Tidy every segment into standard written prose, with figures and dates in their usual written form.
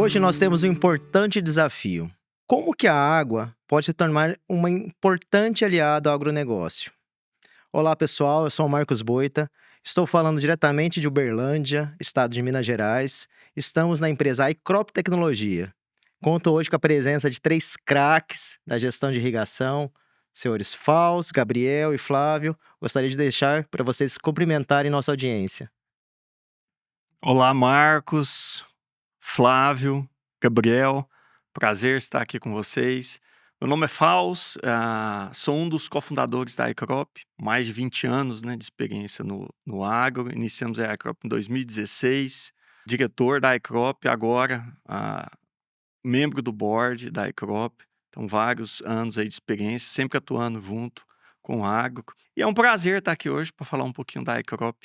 Hoje nós temos um importante desafio. Como que a água pode se tornar uma importante aliada ao agronegócio? Olá pessoal, eu sou o Marcos Boita, estou falando diretamente de Uberlândia, estado de Minas Gerais. Estamos na empresa iCrop Tecnologia. Conto hoje com a presença de 3 craques da gestão de irrigação, senhores Fausto, Gabriel e Flávio. Gostaria de deixar para vocês cumprimentarem nossa audiência. Olá, Marcos, Flávio, Gabriel, prazer estar aqui com vocês. Meu nome é Fausto, sou um dos cofundadores da iCrop, mais de 20 anos de experiência no agro. Iniciamos a iCrop em 2016, diretor da iCrop, agora membro do board da iCrop. Então, vários anos aí de experiência, sempre atuando junto com o agro. E é um prazer estar aqui hoje para falar um pouquinho da iCrop.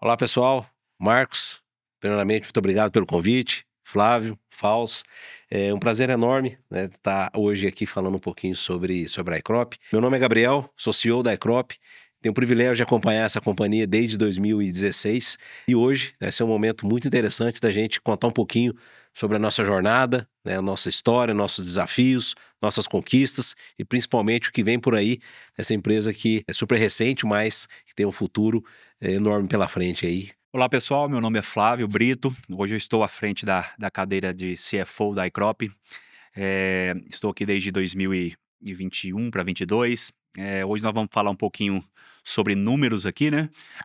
Olá, pessoal. Marcos, primeiramente, muito obrigado pelo convite. Flávio, Fausto, é um prazer enorme estar hoje aqui falando um pouquinho sobre a iCrop. Meu nome é Gabriel, sou CEO da iCrop. Tenho o privilégio de acompanhar essa companhia desde 2016 e hoje vai ser um momento muito interessante da gente contar um pouquinho sobre a nossa jornada, a nossa história, nossos desafios, nossas conquistas e principalmente o que vem por aí, essa empresa que é super recente, mas que tem um futuro enorme pela frente aí. Olá pessoal, meu nome é Flávio Brito, hoje eu estou à frente da cadeira de CFO da iCrop, estou aqui desde 2021 para 2022, hoje nós vamos falar um pouquinho sobre números aqui,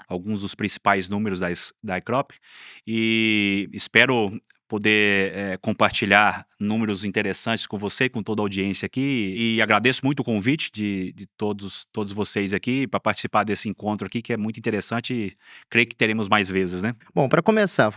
alguns dos principais números da iCrop e espero poder compartilhar números interessantes com você, com toda a audiência aqui e agradeço muito o convite de todos vocês aqui para participar desse encontro aqui que é muito interessante e creio que teremos mais vezes, Bom, para começar,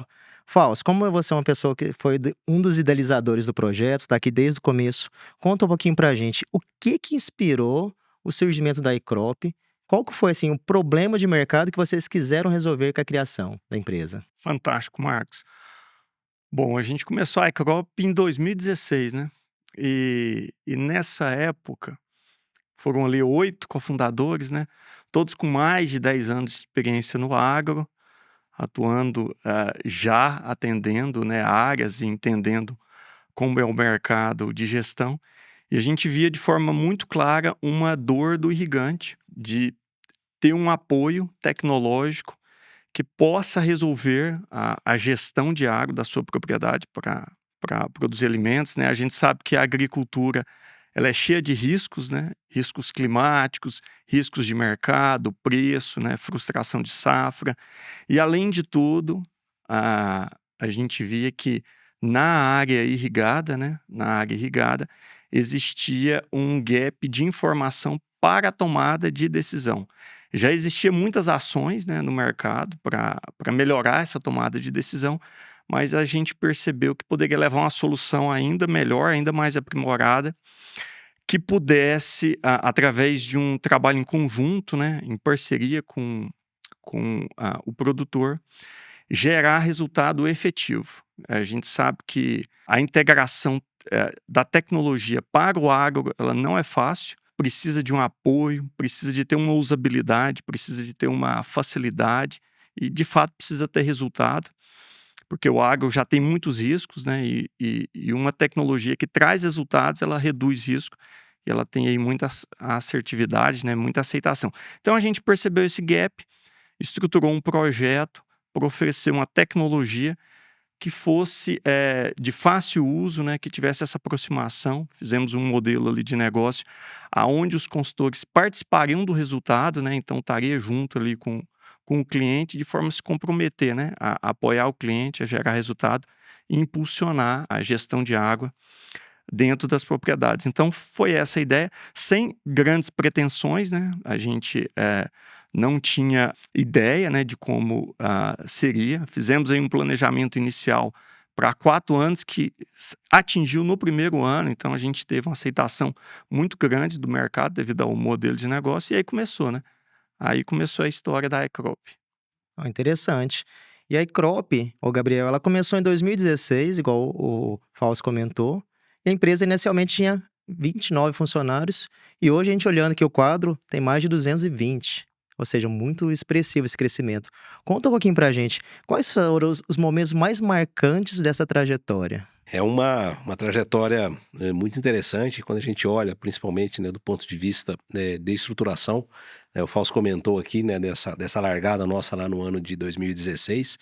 Fausto, como você é uma pessoa que foi um dos idealizadores do projeto, está aqui desde o começo, conta um pouquinho para a gente o que inspirou o surgimento da iCrop. Qual que foi assim, o problema de mercado que vocês quiseram resolver com a criação da empresa? Fantástico, Marcos. Bom, a gente começou a iCrop em 2016, E nessa época, foram ali 8 cofundadores, Todos com mais de 10 anos de experiência no agro, atuando, já atendendo, áreas e entendendo como é o mercado de gestão. E a gente via de forma muito clara uma dor do irrigante de ter um apoio tecnológico que possa resolver a gestão de água da sua propriedade para produzir alimentos, A gente sabe que a agricultura ela é cheia de riscos, Riscos climáticos, riscos de mercado, preço, Frustração de safra. E, além de tudo, a gente via que na área irrigada, existia um gap de informação para a tomada de decisão. Já existiam muitas ações no mercado para melhorar essa tomada de decisão, mas a gente percebeu que poderia levar uma solução ainda melhor, ainda mais aprimorada, que pudesse, através de um trabalho em conjunto, em parceria com o produtor, gerar resultado efetivo. A gente sabe que a integração da tecnologia para o agro ela não é fácil, precisa de um apoio, precisa de ter uma usabilidade, precisa de ter uma facilidade e, de fato, precisa ter resultado, porque o agro já tem muitos riscos, E uma tecnologia que traz resultados, ela reduz risco e ela tem aí muita assertividade, muita aceitação. Então, a gente percebeu esse gap, estruturou um projeto para oferecer uma tecnologia que fosse de fácil uso, que tivesse essa aproximação. Fizemos um modelo ali de negócio onde os consultores participariam do resultado, Então, estaria junto ali com o cliente de forma a se comprometer, a apoiar o cliente, a gerar resultado e impulsionar a gestão de água dentro das propriedades. Então, foi essa a ideia, sem grandes pretensões, A gente não tinha ideia de como seria. Fizemos aí um planejamento inicial para 4 anos que atingiu no primeiro ano, então a gente teve uma aceitação muito grande do mercado devido ao modelo de negócio, e aí começou, Aí começou a história da iCrop. Interessante. E a iCrop, Gabriel, ela começou em 2016, igual o Fausto comentou, e a empresa inicialmente tinha 29 funcionários, e hoje a gente olhando aqui o quadro, tem mais de 220. Ou seja, muito expressivo esse crescimento. Conta um pouquinho pra gente, quais foram os momentos mais marcantes dessa trajetória? É uma trajetória muito interessante quando a gente olha, principalmente, né, do ponto de vista de estruturação. O Fausto comentou aqui, né, dessa largada nossa lá no ano de 2016.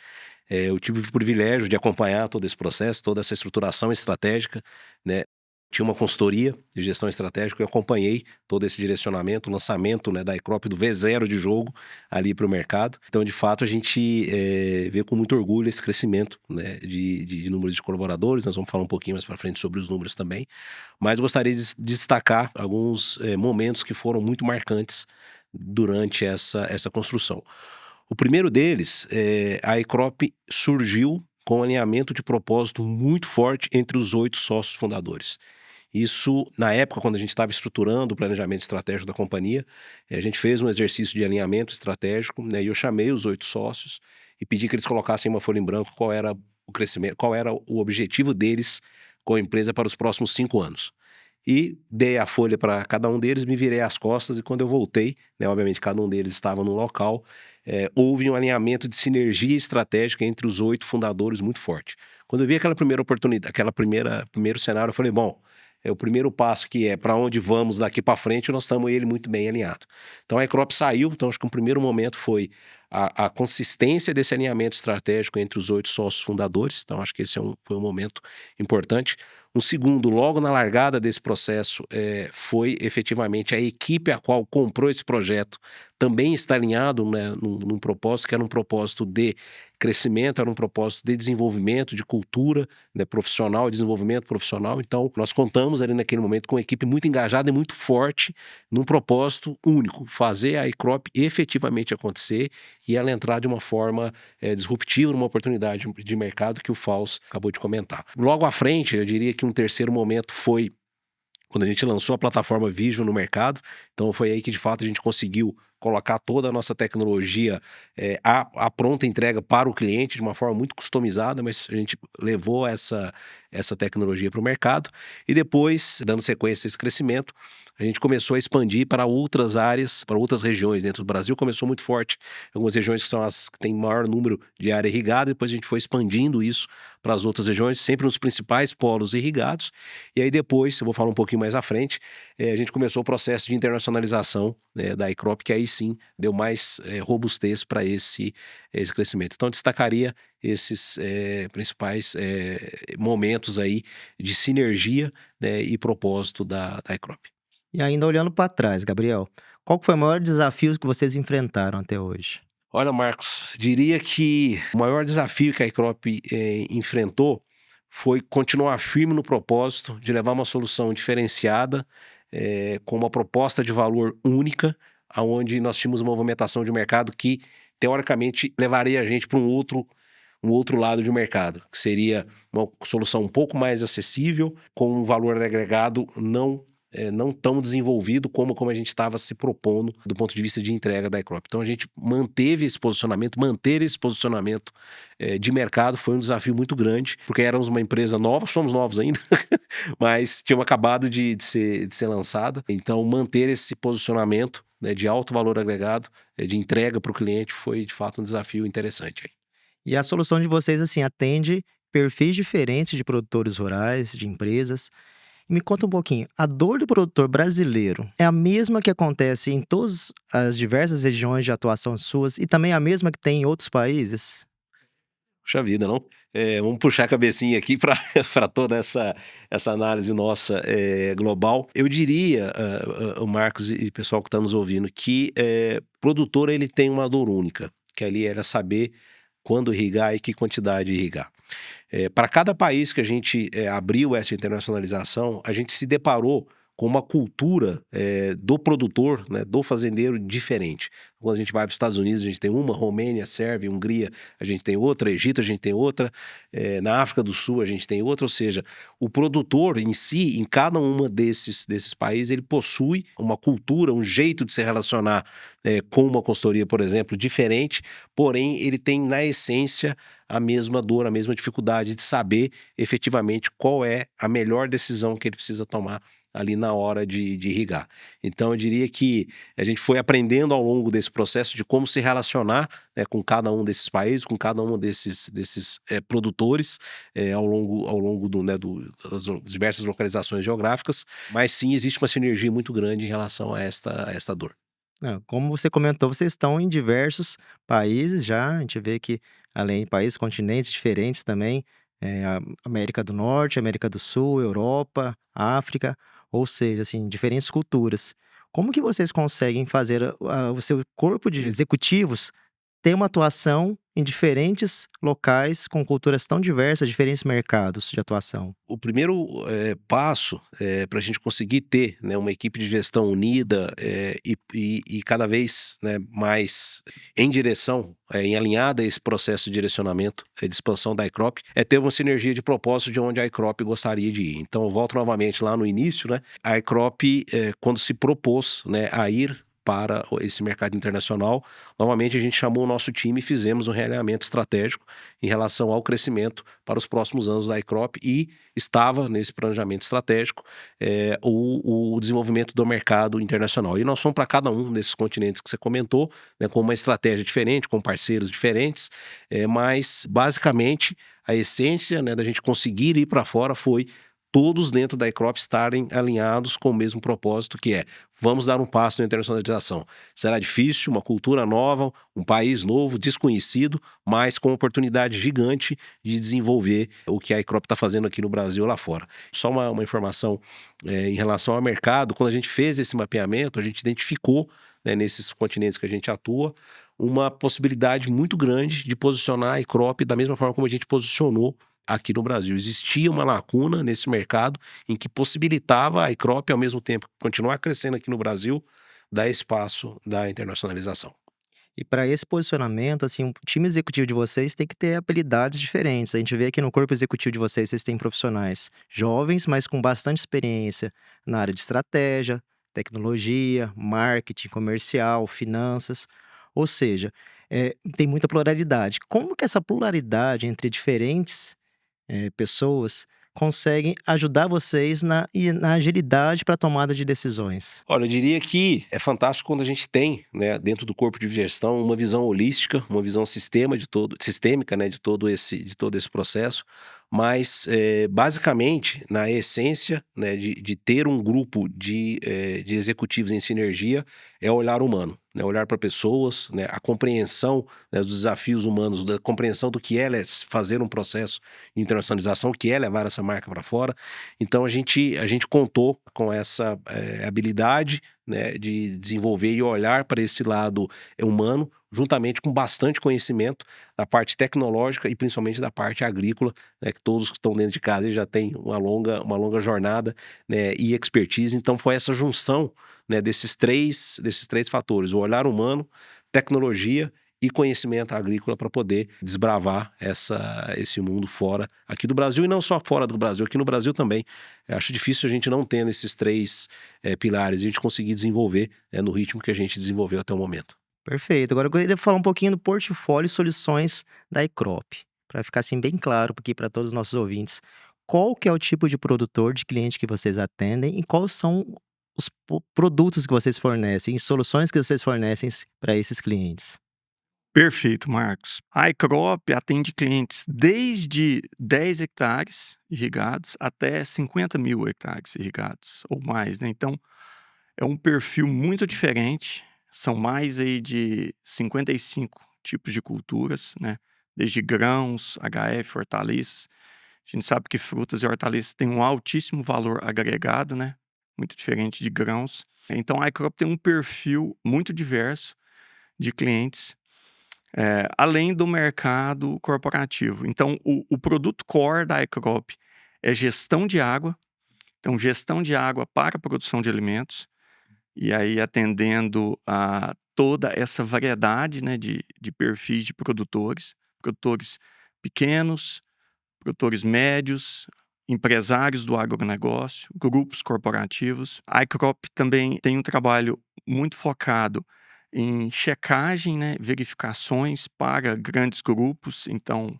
Eu tive o privilégio de acompanhar todo esse processo, toda essa estruturação estratégica, né? Tinha uma consultoria de gestão estratégica, eu acompanhei todo esse direcionamento, o lançamento, né, da iCrop do V0 de jogo ali para o mercado. Então, de fato, a gente vê com muito orgulho esse crescimento, né, de números de colaboradores. Nós vamos falar um pouquinho mais para frente sobre os números também. Mas gostaria de destacar alguns momentos que foram muito marcantes durante essa construção. O primeiro deles, a iCrop surgiu com um alinhamento de propósito muito forte entre os 8 sócios fundadores. Isso, na época, quando a gente estava estruturando o planejamento estratégico da companhia, a gente fez um exercício de alinhamento estratégico, né, e eu chamei os 8 sócios e pedi que eles colocassem uma folha em branco qual era o crescimento, qual era o objetivo deles com a empresa para os próximos 5 anos. E dei a folha para cada um deles, me virei as costas e quando eu voltei, né, obviamente cada um deles estava no local, houve um alinhamento de sinergia estratégica entre os 8 fundadores muito forte. Quando eu vi aquela primeira oportunidade, primeiro cenário, eu falei, bom, o primeiro passo que é para onde vamos daqui para frente, nós estamos ele muito bem alinhado. Então a iCrop saiu, então acho que o primeiro momento foi a consistência desse alinhamento estratégico entre os 8 sócios fundadores, então acho que esse foi um momento importante. Um segundo, logo na largada desse processo, foi efetivamente a equipe a qual comprou esse projeto também está alinhado, né, num propósito que era um propósito de crescimento, era um propósito de desenvolvimento, de cultura, né, profissional, desenvolvimento profissional. Então, nós contamos ali naquele momento com uma equipe muito engajada e muito forte num propósito único, fazer a iCrop efetivamente acontecer e ela entrar de uma forma disruptiva numa oportunidade de mercado que o Fausto acabou de comentar. Logo à frente, eu diria que um terceiro momento foi quando a gente lançou a plataforma Vision no mercado. Então foi aí que de fato a gente conseguiu colocar toda a nossa tecnologia à pronta entrega para o cliente de uma forma muito customizada, mas a gente levou essa tecnologia para o mercado e depois, dando sequência a esse crescimento, a gente começou a expandir para outras áreas, para outras regiões dentro do Brasil. Começou muito forte em algumas regiões que são as que têm maior número de área irrigada, depois a gente foi expandindo isso para as outras regiões, sempre nos principais polos irrigados. E aí depois, eu vou falar um pouquinho mais à frente, a gente começou o processo de internacionalização, né, da iCrop, que aí sim deu mais robustez para esse crescimento. Então, eu destacaria esses principais momentos aí de sinergia, né, e propósito da iCrop. E ainda olhando para trás, Gabriel, qual que foi o maior desafio que vocês enfrentaram até hoje? Olha, Marcos, diria que o maior desafio que a iCrop enfrentou foi continuar firme no propósito de levar uma solução diferenciada, com uma proposta de valor única, onde nós tínhamos uma movimentação de mercado que, teoricamente, levaria a gente para um outro lado de mercado, que seria uma solução um pouco mais acessível, com um valor agregado não tão desenvolvido como a gente estava se propondo do ponto de vista de entrega da iCrop. Então a gente manter esse posicionamento de mercado foi um desafio muito grande, porque éramos uma empresa nova, somos novos ainda, mas tínhamos acabado de ser lançada. Então manter esse posicionamento, né, de alto valor agregado, de entrega para o cliente foi de fato um desafio interessante aí. E a solução de vocês, assim, atende perfis diferentes de produtores rurais, de empresas. Me conta um pouquinho, a dor do produtor brasileiro é a mesma que acontece em todas as diversas regiões de atuação suas e também a mesma que tem em outros países? Puxa vida, não? Vamos puxar a cabecinha aqui para toda essa análise nossa global. Eu diria, o Marcos e o pessoal que está nos ouvindo, que produtor ele tem uma dor única, que ali era saber quando irrigar e que quantidade irrigar. Para cada país que a gente abriu essa internacionalização, a gente se deparou com uma cultura do produtor, né, do fazendeiro diferente. Quando a gente vai para os Estados Unidos, a gente tem uma, Romênia, Sérvia, Hungria, a gente tem outra, Egito, a gente tem outra, na África do Sul a gente tem outra, ou seja, o produtor em si, em cada uma desses países, ele possui uma cultura, um jeito de se relacionar com uma consultoria, por exemplo, diferente, porém ele tem na essência a mesma dor, a mesma dificuldade de saber efetivamente qual é a melhor decisão que ele precisa tomar ali na hora de irrigar. Então eu diria que a gente foi aprendendo ao longo desse processo de como se relacionar, né, com cada um desses países, com cada um desses produtores, ao longo das diversas localizações geográficas, mas sim existe uma sinergia muito grande em relação a esta dor. Como você comentou, vocês estão em diversos países já, a gente vê que além de países, continentes diferentes também, a América do Norte, América do Sul, Europa, África, ou seja, assim, diferentes culturas. Como que vocês conseguem fazer o seu corpo de executivos ter uma atuação em diferentes locais com culturas tão diversas, diferentes mercados de atuação? O primeiro passo para a gente conseguir ter, né, uma equipe de gestão unida e cada vez, né, mais em direção, em alinhada a esse processo de direcionamento, de expansão da iCrop, é ter uma sinergia de propósito de onde a iCrop gostaria de ir. Então, eu volto novamente lá no início, né, a iCrop, quando se propôs, né, a ir para esse mercado internacional, novamente a gente chamou o nosso time e fizemos um realinhamento estratégico em relação ao crescimento para os próximos anos da iCrop e estava nesse planejamento estratégico o desenvolvimento do mercado internacional. E nós fomos para cada um desses continentes que você comentou, né, com uma estratégia diferente, com parceiros diferentes, mas basicamente a essência, né, da gente conseguir ir para fora foi todos dentro da iCrop estarem alinhados com o mesmo propósito, que é: vamos dar um passo na internacionalização. Será difícil, uma cultura nova, um país novo, desconhecido, mas com oportunidade gigante de desenvolver o que a iCrop está fazendo aqui no Brasil e lá fora. Só uma informação em relação ao mercado: quando a gente fez esse mapeamento, a gente identificou, né, nesses continentes que a gente atua, uma possibilidade muito grande de posicionar a iCrop da mesma forma como a gente posicionou aqui no Brasil. Existia uma lacuna nesse mercado em que possibilitava a iCrop, ao mesmo tempo que continuar crescendo aqui no Brasil, dar espaço da internacionalização. E para esse posicionamento, assim, o time executivo de vocês tem que ter habilidades diferentes. A gente vê que no corpo executivo de vocês têm profissionais jovens, mas com bastante experiência na área de estratégia, tecnologia, marketing, comercial, finanças. Ou seja, tem muita pluralidade. Como que essa pluralidade entre diferentes pessoas conseguem ajudar vocês na agilidade para a tomada de decisões? Olha, eu diria que é fantástico quando a gente tem, né, dentro do corpo de gestão, uma visão holística, uma visão sistêmica, né, de todo esse processo, mas basicamente, na essência, né, de ter um grupo de executivos em sinergia, é o olhar humano, né, olhar para pessoas, né, a compreensão, né, dos desafios humanos, da compreensão do que é fazer um processo de internacionalização, o que é levar essa marca para fora. Então a gente contou com essa habilidade, né, de desenvolver e olhar para esse lado humano, juntamente com bastante conhecimento da parte tecnológica e principalmente da parte agrícola, né, que todos que estão dentro de casa já têm uma longa jornada, né, e expertise. Então foi essa junção, né, desses três fatores: o olhar humano, tecnologia e conhecimento agrícola, para poder desbravar esse mundo fora aqui do Brasil, e não só fora do Brasil, aqui no Brasil também. Eu acho difícil a gente não tendo esses três pilares, a gente conseguir desenvolver no ritmo que a gente desenvolveu até o momento. Perfeito. Agora eu queria falar um pouquinho do portfólio e soluções da iCrop, para ficar assim bem claro aqui para todos os nossos ouvintes. Qual que é o tipo de produtor, de cliente que vocês atendem e quais são os produtos que vocês fornecem, e soluções que vocês fornecem para esses clientes? Perfeito, Marcos. A iCrop atende clientes desde 10 hectares irrigados até 50 mil hectares irrigados ou mais, né? Então, é um perfil muito diferente. São mais aí de 55 tipos de culturas, né? Desde grãos, HF, hortaliças. A gente sabe que frutas e hortaliças têm um altíssimo valor agregado, né? Muito diferente de grãos. Então, a iCrop tem um perfil muito diverso de clientes, além do mercado corporativo. Então, o produto core da iCrop é gestão de água. Então, gestão de água para a produção de alimentos. E aí atendendo a toda essa variedade, né, de perfis de produtores. Produtores pequenos, produtores médios, empresários do agronegócio, grupos corporativos. A iCrop também tem um trabalho muito focado em checagem, né, verificações para grandes grupos. Então,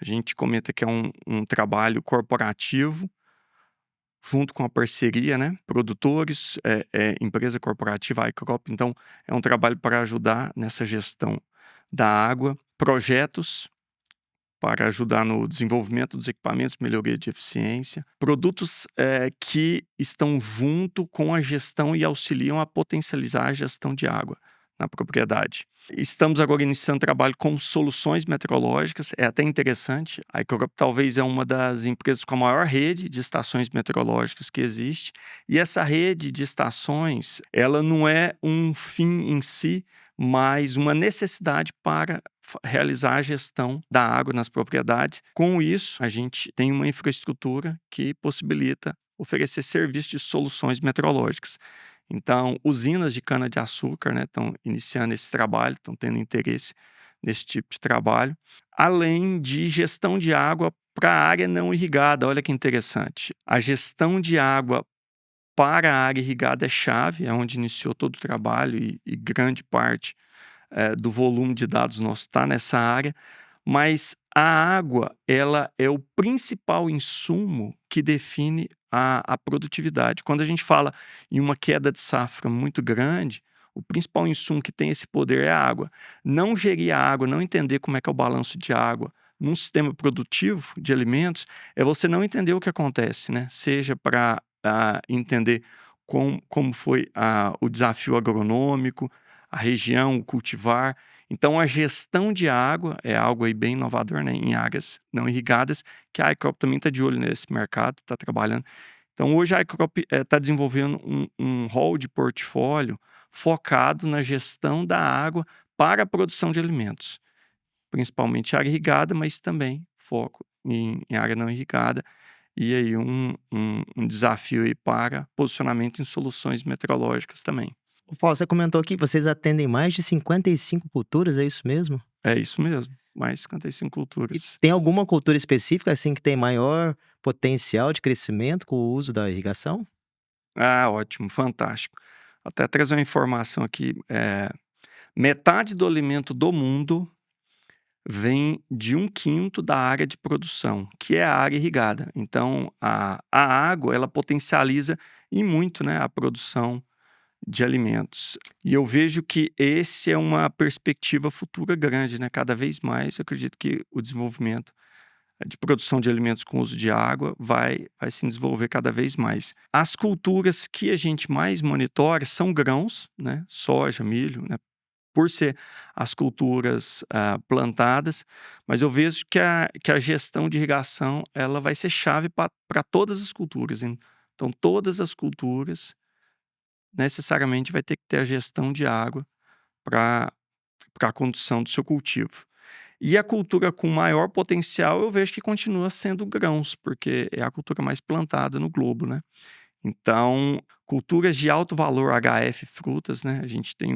a gente comenta que é um trabalho corporativo junto com a parceria, né? Produtores, empresa corporativa iCrop. Então, é um trabalho para ajudar nessa gestão da água, projetos para ajudar no desenvolvimento dos equipamentos, melhoria de eficiência, produtos que estão junto com a gestão e auxiliam a potencializar a gestão de água na propriedade. Estamos agora iniciando trabalho com soluções meteorológicas, é até interessante. A iCrop talvez é uma das empresas com a maior rede de estações meteorológicas que existe, e essa rede de estações, ela não é um fim em si, mas uma necessidade para realizar a gestão da água nas propriedades. Com isso, a gente tem uma infraestrutura que possibilita oferecer serviços de soluções meteorológicas. Então, usinas de cana-de-açúcar, né, estão iniciando esse trabalho, estão tendo interesse nesse tipo de trabalho, além de gestão de água para a área não irrigada. Olha que interessante. A gestão de água para a área irrigada é chave, é onde iniciou todo o trabalho e grande parte do volume de dados nosso está nessa área, mas a água, ela é o principal insumo que define a produtividade. Quando a gente fala em uma queda de safra muito grande, o principal insumo que tem esse poder é a água. Não gerir a água, não entender como é que é o balanço de água num sistema produtivo de alimentos, é você não entender o que acontece, né? Seja para entender como foi o desafio agronômico, a região, o cultivar. Então, a gestão de água é algo aí bem inovador, né, em áreas não irrigadas, que a iCrop também está de olho nesse mercado, está trabalhando. Então, hoje a iCrop está desenvolvendo um rol de portfólio focado na gestão da água para a produção de alimentos, principalmente área irrigada, mas também foco em área não irrigada. E aí um desafio aí para posicionamento em soluções meteorológicas também. Fausto, você comentou aqui que vocês atendem mais de 55 culturas, é isso mesmo? É isso mesmo, mais 55 E culturas. tem alguma cultura específica, assim, que tem maior potencial de crescimento com o uso da irrigação? Ah, ótimo, fantástico. Até trazer uma informação aqui, metade do alimento do mundo vem de 1/5 da área de produção, que é a área irrigada. Então, a água, ela potencializa e muito, né, a produção de alimentos. E eu vejo que esse é uma perspectiva futura grande, né? Cada vez mais, eu acredito que o desenvolvimento de produção de alimentos com uso de água vai se desenvolver cada vez mais. As culturas que a gente mais monitora são grãos, né? Soja, milho, né? Por ser as culturas plantadas, mas eu vejo que a gestão de irrigação ela vai ser chave para todas as culturas. Então, todas as culturas necessariamente vai ter que ter a gestão de água para a condução do seu cultivo. E a cultura com maior potencial eu vejo que continua sendo grãos, porque é a cultura mais plantada no globo, né? Então, culturas de alto valor HF frutas, né? A gente tem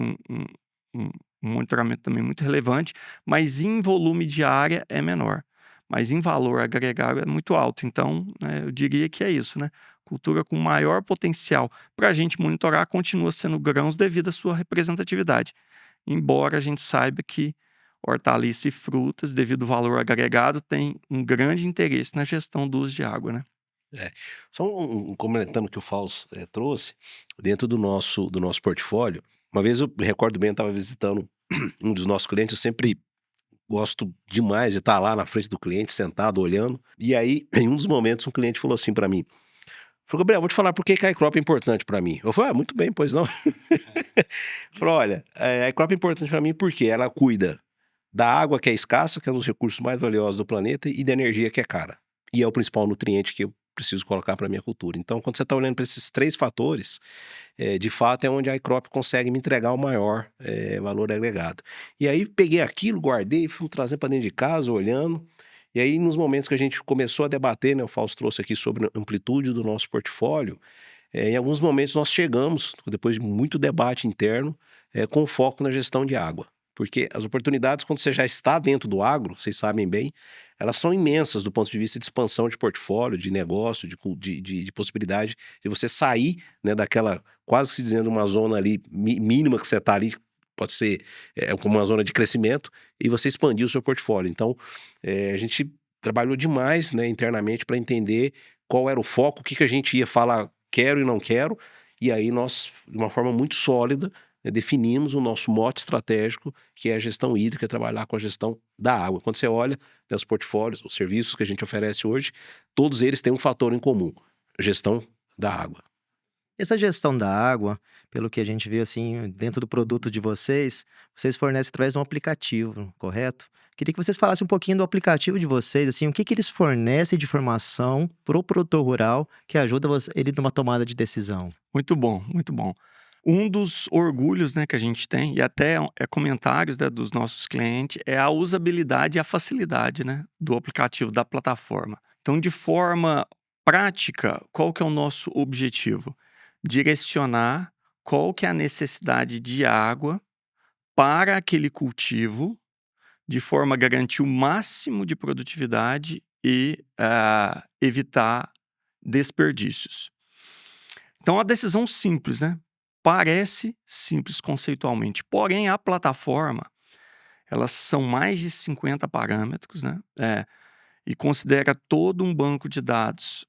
um monitoramento também muito relevante, mas em volume de área é menor. Mas em valor agregado é muito alto. Então, né, eu diria que é isso, né? Cultura com maior potencial para a gente monitorar continua sendo grãos devido à sua representatividade. Embora a gente saiba que hortaliça e frutas, devido ao valor agregado, tem um grande interesse na gestão do uso de água, né? Só comentando o que o Fausto trouxe, dentro do nosso portfólio, uma vez eu me recordo bem, eu estava visitando um dos nossos clientes, eu sempre gosto demais de estar lá na frente do cliente, sentado, olhando, e aí, em um dos momentos, um cliente falou assim para mim, falou, Gabriel, vou te falar por que a iCrop é importante para mim. Eu falei, muito bem, pois não. Falou, olha, a iCrop é importante para mim porque ela cuida da água que é escassa, que é um dos recursos mais valiosos do planeta, e da energia que é cara. E é o principal nutriente que eu preciso colocar para minha cultura. Então, quando você está olhando para esses 3 fatores, de fato é onde a iCrop consegue me entregar o maior valor agregado. E aí peguei aquilo, guardei, fui trazendo para dentro de casa, olhando. E aí, nos momentos que a gente começou a debater, né, o Fausto trouxe aqui sobre a amplitude do nosso portfólio, em alguns momentos nós chegamos, depois de muito debate interno, com foco na gestão de água. Porque as oportunidades, quando você já está dentro do agro, vocês sabem bem, elas são imensas do ponto de vista de expansão de portfólio, de negócio, de possibilidade de você sair, né, daquela, quase se dizendo, uma zona ali mínima que você está ali, pode ser como uma zona de crescimento, e você expandir o seu portfólio. Então, a gente trabalhou demais, né, internamente para entender qual era o foco, o que a gente ia falar quero e não quero, e aí nós, de uma forma muito sólida, definimos o nosso mote estratégico, que é a gestão hídrica, trabalhar com a gestão da água. Quando você olha, né, os portfólios, os serviços que a gente oferece hoje, todos eles têm um fator em comum, gestão da água. Essa gestão da água, pelo que a gente vê assim, dentro do produto de vocês fornecem através de um aplicativo, correto? Queria que vocês falassem um pouquinho do aplicativo de vocês, assim, o que que eles fornecem de informação para o produtor rural que ajuda ele numa tomada de decisão. Muito bom, muito bom. Um dos orgulhos, né, que a gente tem, e até comentários, né, dos nossos clientes, é a usabilidade e a facilidade, né, do aplicativo, da plataforma. Então, de forma prática, qual que é o nosso objetivo? Direcionar qual que é a necessidade de água para aquele cultivo, de forma a garantir o máximo de produtividade e evitar desperdícios. Então, a decisão simples, né? Parece simples conceitualmente, porém a plataforma, elas são mais de 50 parâmetros, né? E considera todo um banco de dados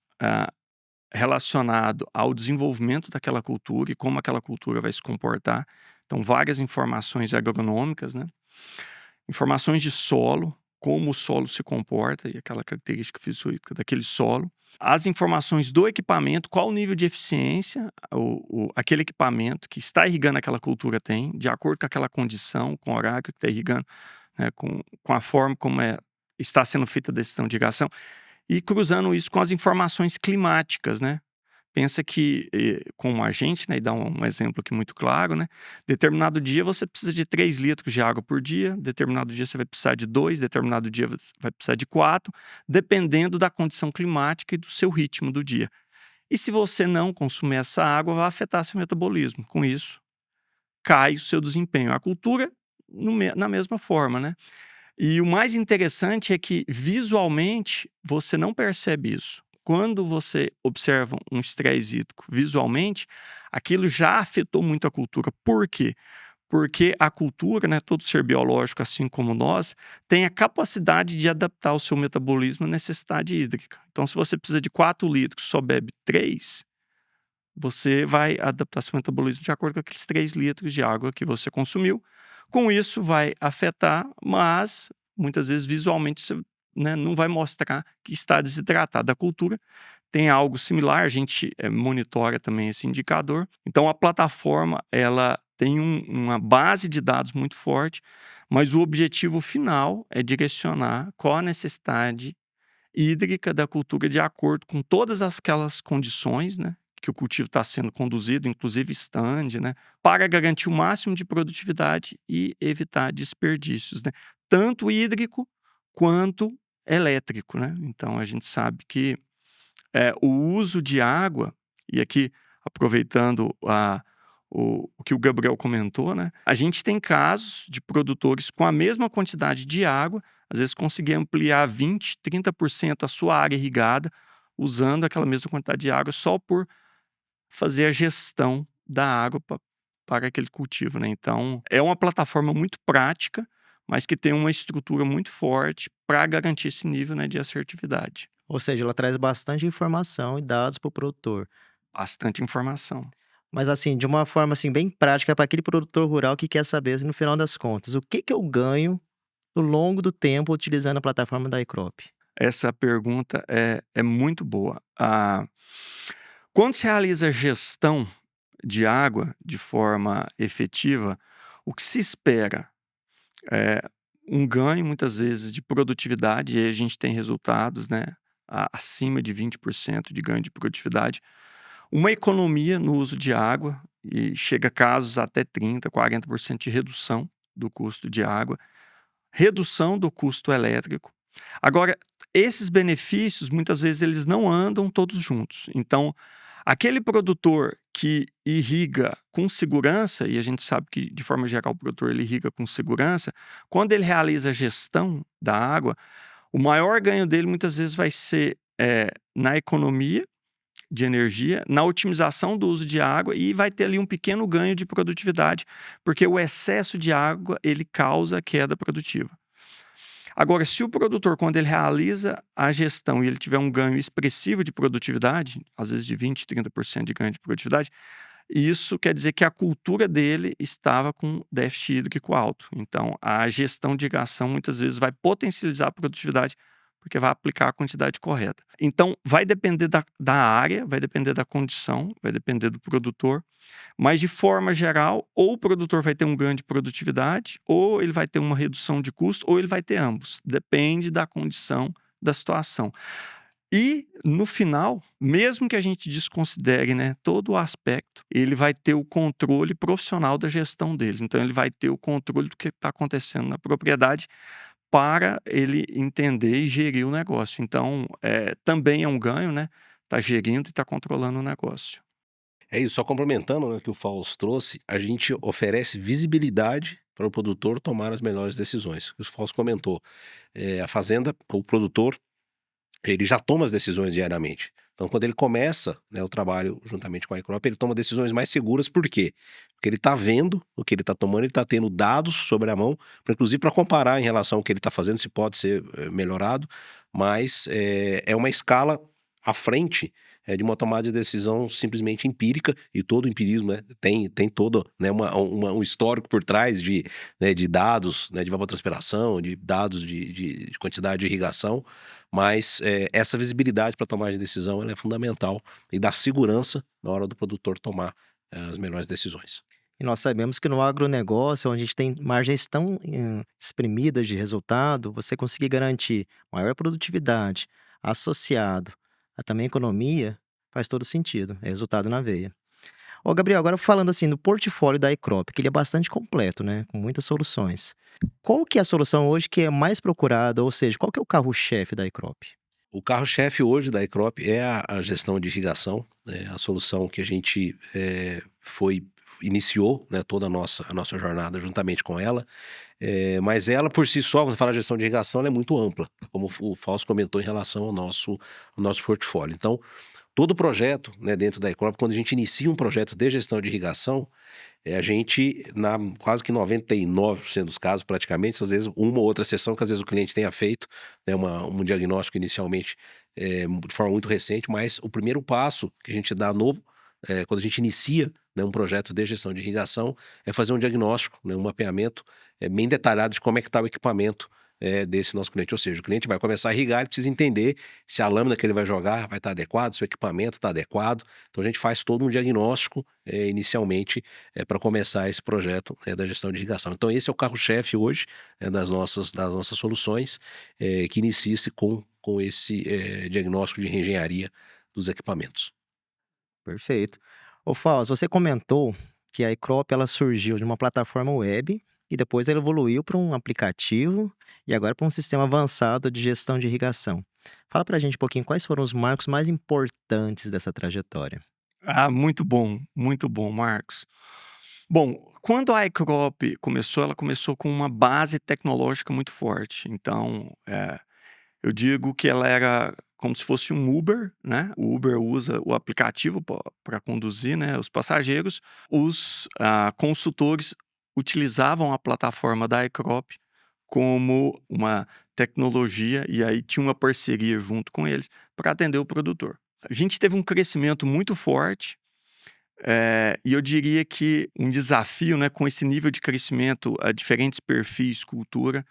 relacionado ao desenvolvimento daquela cultura e como aquela cultura vai se comportar. Então, várias informações agronômicas, né? Informações de solo, como o solo se comporta e aquela característica física daquele solo. As informações do equipamento, qual o nível de eficiência aquele equipamento que está irrigando aquela cultura tem, de acordo com aquela condição, com o horário que está irrigando, né, com a forma como está sendo feita a decisão de irrigação, e cruzando isso com as informações climáticas, né? Pensa que, como a gente, né, e dá um exemplo aqui muito claro, né? Determinado dia você precisa de 3 litros de água por dia, determinado dia você vai precisar de 2, determinado dia vai precisar de 4, dependendo da condição climática e do seu ritmo do dia. E se você não consumir essa água, vai afetar seu metabolismo. Com isso, cai o seu desempenho. A cultura, na mesma forma, né? E o mais interessante é que, visualmente, você não percebe isso. Quando você observa um estresse hídrico visualmente, aquilo já afetou muito a cultura. Por quê? Porque a cultura, né, todo ser biológico, assim como nós, tem a capacidade de adaptar o seu metabolismo à necessidade hídrica. Então, se você precisa de 4 litros e só bebe 3, você vai adaptar seu metabolismo de acordo com aqueles 3 litros de água que você consumiu. Com isso, vai afetar, mas muitas vezes visualmente você, né, não vai mostrar que está desidratado. A cultura tem algo similar, a gente monitora também esse indicador. Então, a plataforma ela tem uma base de dados muito forte, mas o objetivo final é direcionar qual a necessidade hídrica da cultura de acordo com todas aquelas condições, né, que o cultivo está sendo conduzido, inclusive stand, né, para garantir o máximo de produtividade e evitar desperdícios, né, tanto hídrico quanto elétrico, né? Então, a gente sabe que o uso de água, e aqui aproveitando o que o Gabriel comentou, né? A gente tem casos de produtores com a mesma quantidade de água, às vezes conseguir ampliar 20%, 30% a sua área irrigada, usando aquela mesma quantidade de água só por fazer a gestão da água para aquele cultivo, né? Então, é uma plataforma muito prática, mas que tem uma estrutura muito forte para garantir esse nível, né, de assertividade. Ou seja, ela traz bastante informação e dados para o produtor. Bastante informação. Mas assim, de uma forma assim, bem prática para aquele produtor rural que quer saber, assim, no final das contas, o que que eu ganho ao longo do tempo utilizando a plataforma da iCrop? Essa pergunta é muito boa. Quando se realiza gestão de água de forma efetiva, o que se espera é um ganho, muitas vezes, de produtividade, e aí a gente tem resultados, né, acima de 20% de ganho de produtividade, uma economia no uso de água, e chega a casos até 30%, 40% de redução do custo de água, redução do custo elétrico. Agora, esses benefícios, muitas vezes, eles não andam todos juntos. Então, aquele produtor que irriga com segurança, e a gente sabe que, de forma geral, o produtor ele irriga com segurança, quando ele realiza a gestão da água, o maior ganho dele, muitas vezes, vai ser na economia de energia, na otimização do uso de água, e vai ter ali um pequeno ganho de produtividade, porque o excesso de água, ele causa queda produtiva. Agora, se o produtor, quando ele realiza a gestão e ele tiver um ganho expressivo de produtividade, às vezes de 20%, 30% de ganho de produtividade, isso quer dizer que a cultura dele estava com déficit hídrico alto. Então, a gestão de irrigação muitas vezes vai potencializar a produtividade porque vai aplicar a quantidade correta. Então, vai depender da área, vai depender da condição, vai depender do produtor, mas de forma geral, ou o produtor vai ter um ganho de produtividade, ou ele vai ter uma redução de custo, ou ele vai ter ambos. Depende da condição, da situação. E, no final, mesmo que a gente desconsidere, né, todo o aspecto, ele vai ter o controle profissional da gestão deles. Então, ele vai ter o controle do que está acontecendo na propriedade para ele entender e gerir o negócio. Então, também é um ganho, né? Está gerindo e está controlando o negócio. É isso, só complementando, né, o que o Fausto trouxe, a gente oferece visibilidade para o produtor tomar as melhores decisões. O Fausto comentou, a fazenda, o produtor, ele já toma as decisões diariamente. Então, quando ele começa, né, o trabalho juntamente com a iCrop, ele toma decisões mais seguras. Por quê? Porque ele está vendo o que ele está tomando, ele está tendo dados sobre a mão, inclusive para comparar em relação ao que ele está fazendo, se pode ser melhorado, mas é uma escala à frente de uma tomada de decisão simplesmente empírica, e todo empirismo, né, tem todo, né, um histórico por trás né, de dados, né, de evapotranspiração, de dados de quantidade de irrigação, mas essa visibilidade para tomar de decisão ela é fundamental e dá segurança na hora do produtor tomar as melhores decisões. E nós sabemos que no agronegócio, onde a gente tem margens tão exprimidas de resultado, você conseguir garantir maior produtividade associado a também economia, faz todo sentido. É resultado na veia. Ô, Gabriel, agora falando assim do portfólio da iCrop, que ele é bastante completo, né? Com muitas soluções. Qual que é a solução hoje que é mais procurada? Ou seja, qual que é o carro-chefe da iCrop? O carro-chefe hoje da iCrop é a gestão de irrigação, né, a solução que a gente iniciou, né, toda a nossa jornada juntamente com ela, mas ela por si só, quando fala de gestão de irrigação, ela é muito ampla, como o Fausto comentou em relação ao nosso portfólio. Então, todo projeto, né, dentro da iCrop, quando a gente inicia um projeto de gestão de irrigação, a gente, quase que 99% dos casos, praticamente, às vezes uma ou outra sessão que às vezes o cliente tenha feito, né, um diagnóstico inicialmente de forma muito recente, mas o primeiro passo que a gente dá quando a gente inicia, né, um projeto de gestão de irrigação, é fazer um diagnóstico, né, um mapeamento bem detalhado de como é que está o equipamento desse nosso cliente. Ou seja, o cliente vai começar a irrigar, ele precisa entender se a lâmina que ele vai jogar vai estar adequada, se o equipamento está adequado. Então a gente faz todo um diagnóstico inicialmente para começar esse projeto da gestão de irrigação. Então esse é o carro-chefe hoje das nossas soluções, que inicia-se com esse diagnóstico de reengenharia dos equipamentos. Perfeito. Ô, Fausto, você comentou que a iCrop ela surgiu de uma plataforma web e depois ela evoluiu para um aplicativo e agora para um sistema avançado de gestão de irrigação. Fala pra gente um pouquinho quais foram os marcos mais importantes dessa trajetória. Muito bom, Marcos. Bom, quando a iCrop começou, ela começou com uma base tecnológica muito forte. Então, eu digo que ela era como se fosse um Uber, né? O Uber usa o aplicativo para conduzir, né, os passageiros. Os consultores utilizavam a plataforma da iCrop como uma tecnologia e aí tinha uma parceria junto com eles para atender o produtor. A gente teve um crescimento muito forte e eu diria que um desafio, né, com esse nível de crescimento a diferentes perfis, cultura,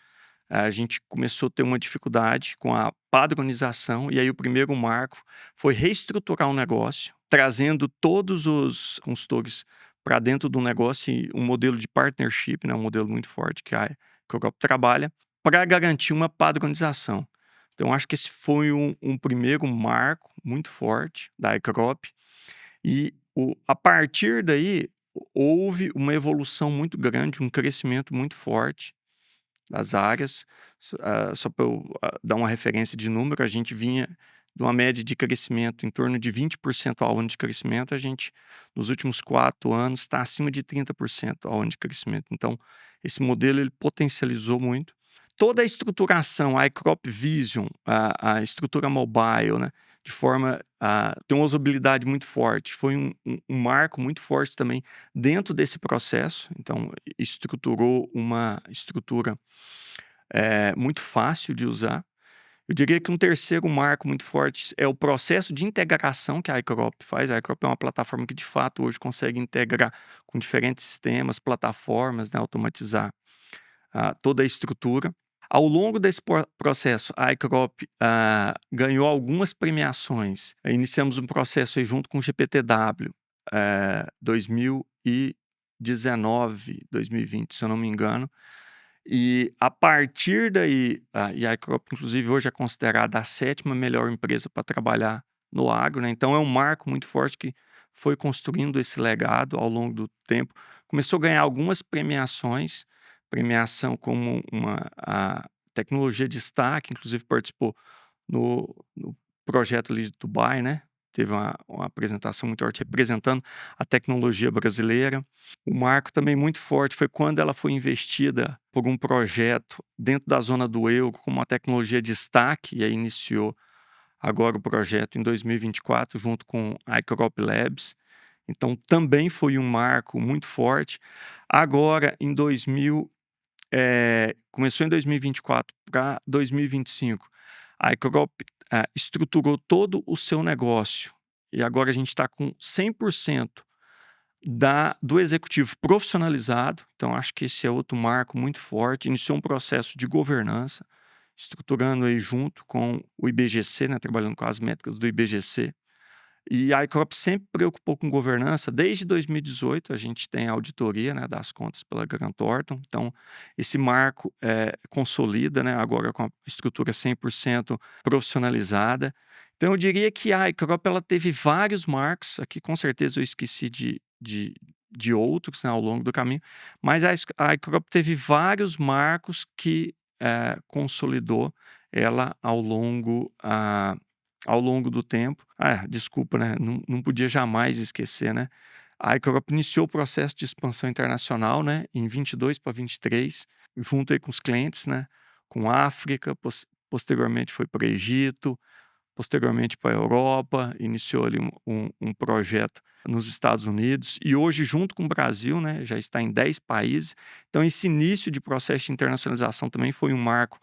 a gente começou a ter uma dificuldade com a padronização, e aí o primeiro marco foi reestruturar o negócio, trazendo todos os consultores para dentro do negócio, e um modelo de partnership, né, um modelo muito forte que a Crop trabalha, para garantir uma padronização. Então, acho que esse foi um primeiro marco muito forte da iCrop, e a partir daí houve uma evolução muito grande, um crescimento muito forte das áreas. Só para eu dar uma referência de número, a gente vinha de uma média de crescimento em torno de 20% ao ano de crescimento, a gente, nos últimos 4 anos, está acima de 30% ao ano de crescimento. Então, esse modelo ele potencializou muito. Toda a estruturação, a iCrop Vision, a estrutura mobile, né, de forma a ter uma usabilidade muito forte, foi um marco muito forte também dentro desse processo. Então, estruturou uma estrutura muito fácil de usar. Eu diria que um terceiro marco muito forte é o processo de integração que a iCrop faz. A iCrop é uma plataforma que, de fato, hoje consegue integrar com diferentes sistemas, plataformas, né, automatizar toda a estrutura. Ao longo desse processo, a iCrop ganhou algumas premiações. Iniciamos um processo aí junto com o GPTW, 2019, 2020, se eu não me engano. E a partir daí, e a iCrop, inclusive, hoje é considerada a 7ª melhor empresa para trabalhar no agro, né? Então é um marco muito forte que foi construindo esse legado ao longo do tempo. Começou a ganhar algumas premiações, premiação como a tecnologia de destaque, inclusive participou no projeto ali de Dubai, né? Teve uma apresentação muito forte representando a tecnologia brasileira. O marco também muito forte foi quando ela foi investida por um projeto dentro da zona do euro com uma tecnologia de destaque, e aí iniciou agora o projeto em 2024 junto com a iCrop Labs. Então também foi um marco muito forte. Agora, começou em 2024 para 2025, a iCrop estruturou todo o seu negócio e agora a gente está com 100% do executivo profissionalizado. Então acho que esse é outro marco muito forte. Iniciou um processo de governança, estruturando aí junto com o IBGC, né, trabalhando com as métricas do IBGC. E a iCrop sempre preocupou com governança. Desde 2018, a gente tem a auditoria, né, das contas pela Grant Thornton. Então, esse marco consolida, né, agora com a estrutura 100% profissionalizada. Então, eu diria que a iCrop ela teve vários marcos. Aqui, com certeza, eu esqueci de outros, né, ao longo do caminho. Mas a iCrop teve vários marcos que consolidou ela ao longo do tempo. Desculpa, né? Não podia jamais esquecer, né? A iCrop iniciou o processo de expansão internacional, né? Em 22 para 23, junto aí com os clientes, né? Com a África, posteriormente foi para o Egito, posteriormente para a Europa, iniciou ali um projeto nos Estados Unidos e hoje, junto com o Brasil, né? Já está em 10 países. Então, esse início de processo de internacionalização também foi um marco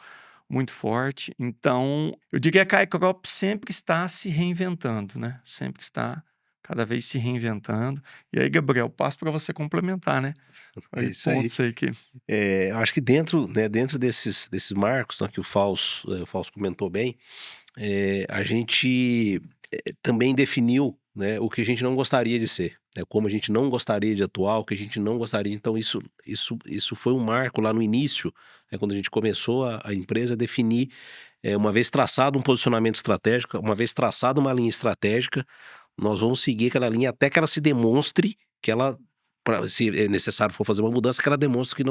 muito forte. Então, eu diria que a iCrop sempre está se reinventando, né? Sempre está cada vez se reinventando. E aí, Gabriel, passo para você complementar, né? É Aí, isso aí. pontos aí que... Eu acho que dentro desses marcos, né, que o Fausto comentou bem, a gente também definiu, né, o que a gente não gostaria de ser, né, como a gente não gostaria de atuar, o que a gente não gostaria. Então, isso foi um marco lá no início, né, quando a gente começou a empresa, definir, uma vez traçado um posicionamento estratégico, uma vez traçado uma linha estratégica, nós vamos seguir aquela linha até que ela se demonstre que ela, se é necessário for fazer uma mudança, que ela demonstre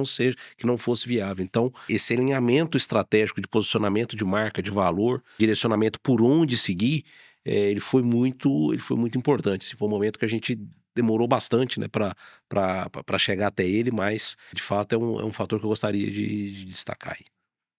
que não fosse viável. Então, esse alinhamento estratégico de posicionamento de marca, de valor, direcionamento por onde seguir, ele foi muito importante. Esse foi um momento que a gente demorou bastante, né, para chegar até ele, mas de fato é um fator que eu gostaria de destacar aí.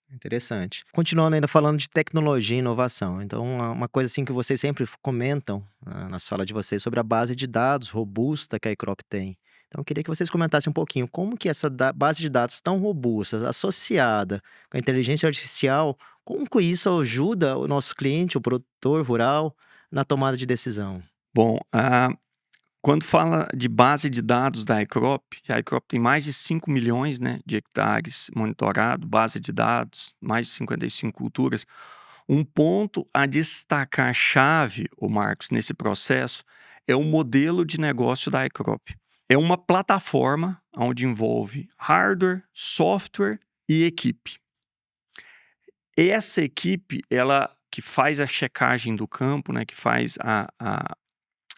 Interessante. Continuando ainda falando de tecnologia e inovação. Então, uma coisa assim que vocês sempre comentam na fala de vocês sobre a base de dados robusta que a iCrop tem. Então, eu queria que vocês comentassem um pouquinho como que essa base de dados tão robusta, associada com a inteligência artificial, como que isso ajuda o nosso cliente, o produtor rural, na tomada de decisão? Bom, quando fala de base de dados da iCrop, a iCrop tem mais de 5 milhões, né, de hectares monitorado, base de dados, mais de 55 culturas. Um ponto a destacar chave, o Marcos, nesse processo, é o modelo de negócio da iCrop. É uma plataforma onde envolve hardware, software e equipe. Essa equipe, ela que faz a checagem do campo, né, que faz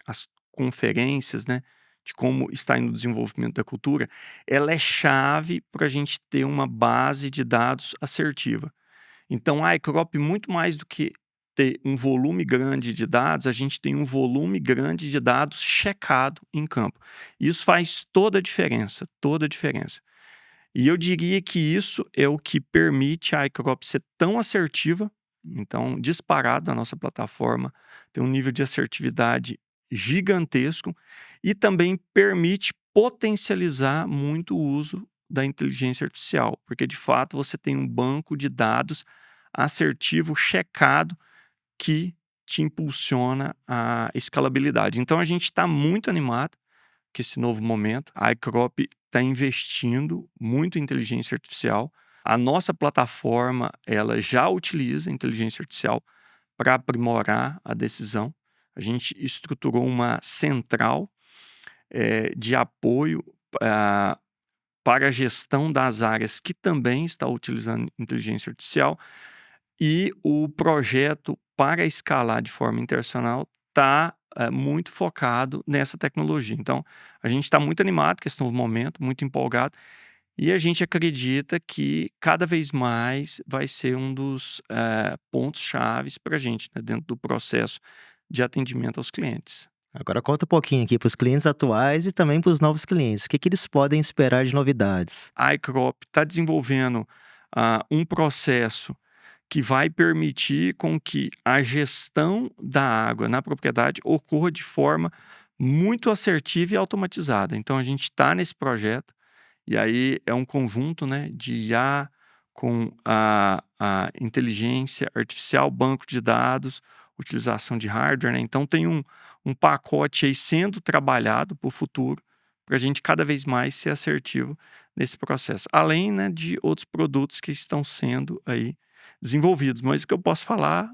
as conferências, né, de como está indo o desenvolvimento da cultura, ela é chave para a gente ter uma base de dados assertiva. Então, a iCrop, muito mais do que ter um volume grande de dados, a gente tem um volume grande de dados checado em campo. Isso faz toda a diferença, toda a diferença. E eu diria que isso é o que permite a iCrop ser tão assertiva. Então, disparado, a nossa plataforma tem um nível de assertividade gigantesco e também permite potencializar muito o uso da inteligência artificial, porque de fato você tem um banco de dados assertivo, checado, que te impulsiona a escalabilidade. Então a gente está muito animado com esse novo momento. A iCrop está investindo muito em inteligência artificial. A nossa plataforma ela já utiliza inteligência artificial para aprimorar a decisão. A gente estruturou uma central de apoio para a gestão das áreas que também está utilizando inteligência artificial, e o projeto para escalar de forma internacional está muito focado nessa tecnologia. Então, a gente está muito animado com esse novo momento, muito empolgado, e a gente acredita que cada vez mais vai ser um dos pontos chaves para a gente, né, dentro do processo de atendimento aos clientes. Agora conta um pouquinho aqui para os clientes atuais e também para os novos clientes. O que eles podem esperar de novidades? A iCrop está desenvolvendo um processo que vai permitir com que a gestão da água na propriedade ocorra de forma muito assertiva e automatizada. Então, a gente está nesse projeto, e aí é um conjunto, né, de IA com a inteligência artificial, banco de dados, utilização de hardware, né? Então, tem um pacote aí sendo trabalhado para o futuro, para a gente cada vez mais ser assertivo nesse processo. Além, né, de outros produtos que estão sendo aí desenvolvidos. Mas o que eu posso falar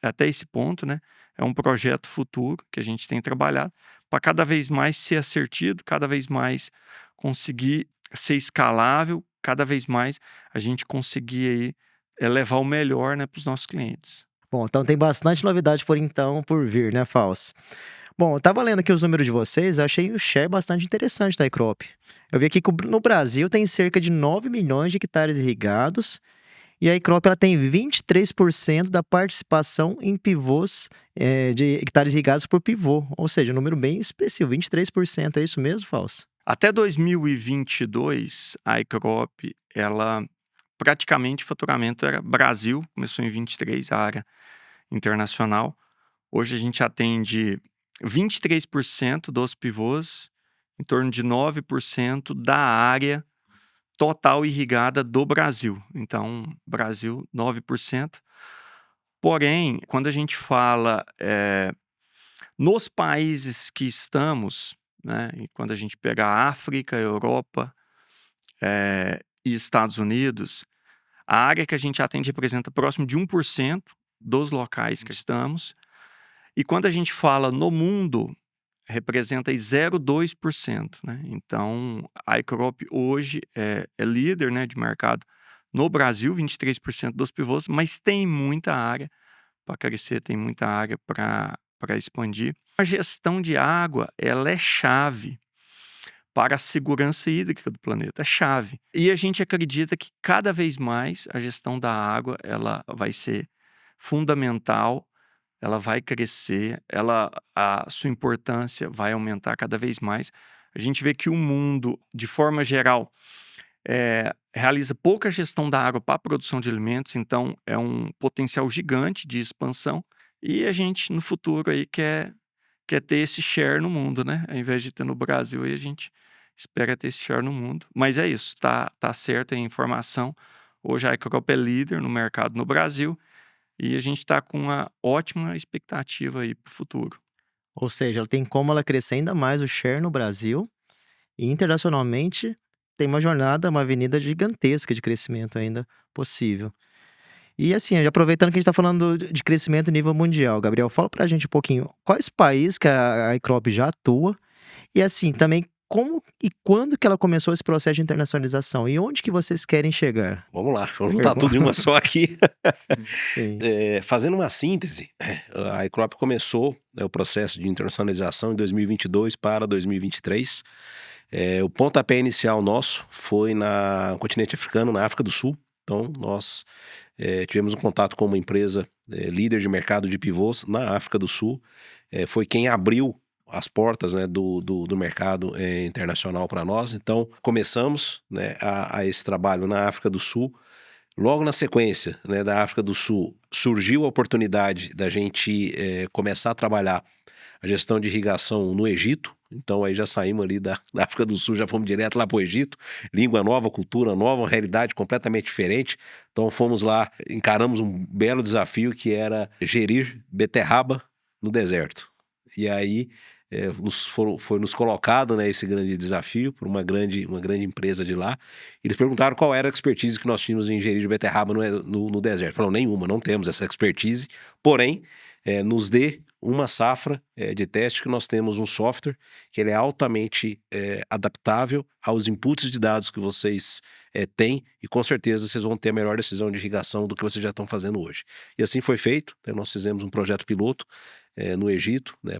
até esse ponto, né, é um projeto futuro que a gente tem trabalhado para cada vez mais ser assertivo, cada vez mais conseguir ser escalável, cada vez mais a gente conseguir aí, levar o melhor, né, para os nossos clientes. Bom, então tem bastante novidade por vir, né, Fausto? Bom, eu tava lendo aqui os números de vocês, eu achei o share bastante interessante da iCrop. Eu vi aqui que no Brasil tem cerca de 9 milhões de hectares irrigados, e a iCrop ela tem 23% da participação em pivôs de hectares irrigados por pivô, ou seja, um número bem expressivo, 23%, é isso mesmo, Fausto? Até 2022, a iCrop, ela praticamente o faturamento era Brasil, começou em 23, a área internacional. Hoje a gente atende 23% dos pivôs, em torno de 9% da área total irrigada do Brasil. Então, Brasil, 9%. Porém, quando a gente fala nos países que estamos, né, e quando a gente pega a África, a Europa e Estados Unidos, a área que a gente atende representa próximo de 1% dos locais que estamos. E quando a gente fala no mundo, representa aí 0,2%, né? Então, a iCrop hoje é líder, né, de mercado no Brasil, 23% dos pivôs, mas tem muita área para crescer, tem muita área para expandir. A gestão de água, ela é chave para a segurança hídrica do planeta, é chave. E a gente acredita que cada vez mais a gestão da água, ela vai ser fundamental, ela vai crescer, a sua importância vai aumentar cada vez mais. A gente vê que o mundo, de forma geral, realiza pouca gestão da água para a produção de alimentos, então é um potencial gigante de expansão, e a gente, no futuro, aí, quer ter esse share no mundo, né? Ao invés de ter no Brasil, aí a gente espera ter esse share no mundo. Mas é isso, tá certo a informação. Hoje a iCrop é líder no mercado no Brasil, e a gente está com uma ótima expectativa aí para o futuro. Ou seja, ela tem como ela crescer ainda mais o share no Brasil e internacionalmente tem uma jornada, uma avenida gigantesca de crescimento ainda possível. E assim, aproveitando que a gente está falando de crescimento a nível mundial, Gabriel, fala pra gente um pouquinho quais países que a iCrop já atua e assim, também como e quando que ela começou esse processo de internacionalização e onde que vocês querem chegar? Vamos lá, vamos juntar tudo em uma só aqui. Sim. Fazendo uma síntese, a iCrop começou o processo de internacionalização em 2022 para 2023. O pontapé inicial nosso foi no continente africano, na África do Sul. Então, nós tivemos um contato com uma empresa líder de mercado de pivôs na África do Sul. Foi quem abriu as portas, né, do mercado internacional para nós. Então, começamos, né, a esse trabalho na África do Sul. Logo na sequência, né, da África do Sul, surgiu a oportunidade da gente começar a trabalhar a gestão de irrigação no Egito. Então aí já saímos ali da África do Sul, já fomos direto lá para o Egito. Língua nova, cultura nova, uma realidade completamente diferente. Então fomos lá, encaramos um belo desafio que era gerir beterraba no deserto. E aí foi nos colocado, né, esse grande desafio por uma grande empresa de lá. Eles perguntaram qual era a expertise que nós tínhamos em gerir beterraba no deserto. Falaram, nenhuma, não temos essa expertise, porém, nos dê uma safra de teste, que nós temos um software que ele é altamente adaptável aos inputs de dados que vocês têm, e com certeza vocês vão ter a melhor decisão de irrigação do que vocês já estão fazendo hoje. E assim foi feito, né? Nós fizemos um projeto piloto no Egito, né,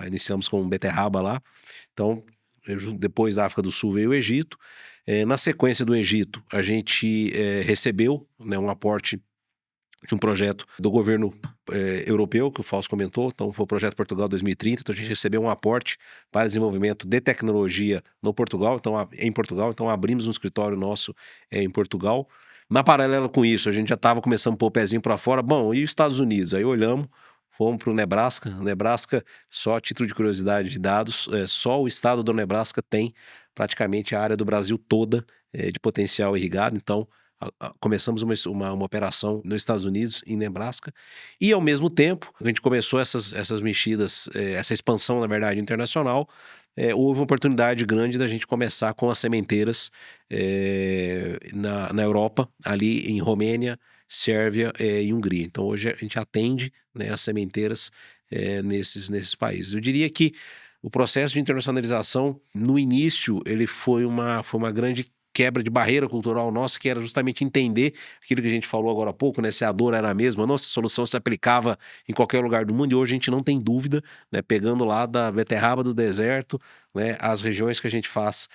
iniciamos com beterraba lá. Então, depois da África do Sul veio o Egito. Na sequência do Egito, a gente recebeu, né, um aporte de um projeto do governo europeu, que o Fausto comentou. Então foi o projeto Portugal 2030, então a gente recebeu um aporte para desenvolvimento de tecnologia no Portugal, em Portugal, então abrimos um escritório nosso em Portugal. Na paralela com isso, a gente já estava começando a pôr o pezinho para fora. Bom, e os Estados Unidos? Aí olhamos, fomos para o Nebraska. Nebraska, só a título de curiosidade de dados, só o estado do Nebraska tem praticamente a área do Brasil toda de potencial irrigado. Então começamos uma operação nos Estados Unidos, em Nebraska, e ao mesmo tempo a gente começou essas mexidas, essa expansão, na verdade, internacional. Houve uma oportunidade grande da gente começar com as sementeiras na Europa, ali em Romênia, Sérvia e Hungria. Então hoje a gente atende, né, as sementeiras nesses países. Eu diria que o processo de internacionalização, no início, ele foi uma grande quebra de barreira cultural nossa, que era justamente entender aquilo que a gente falou agora há pouco, né? Se a dor era a mesma, a nossa solução se aplicava em qualquer lugar do mundo, e hoje a gente não tem dúvida, né? Pegando lá da beterraba do deserto, né, as regiões que a gente faz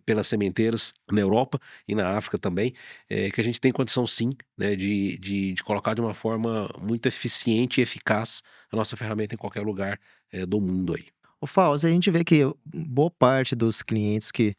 pelas sementeiras na Europa e na África também, que a gente tem condição sim, né, de colocar de uma forma muito eficiente e eficaz a nossa ferramenta em qualquer lugar do mundo aí. Ô, Fausto, a gente vê que boa parte dos clientes que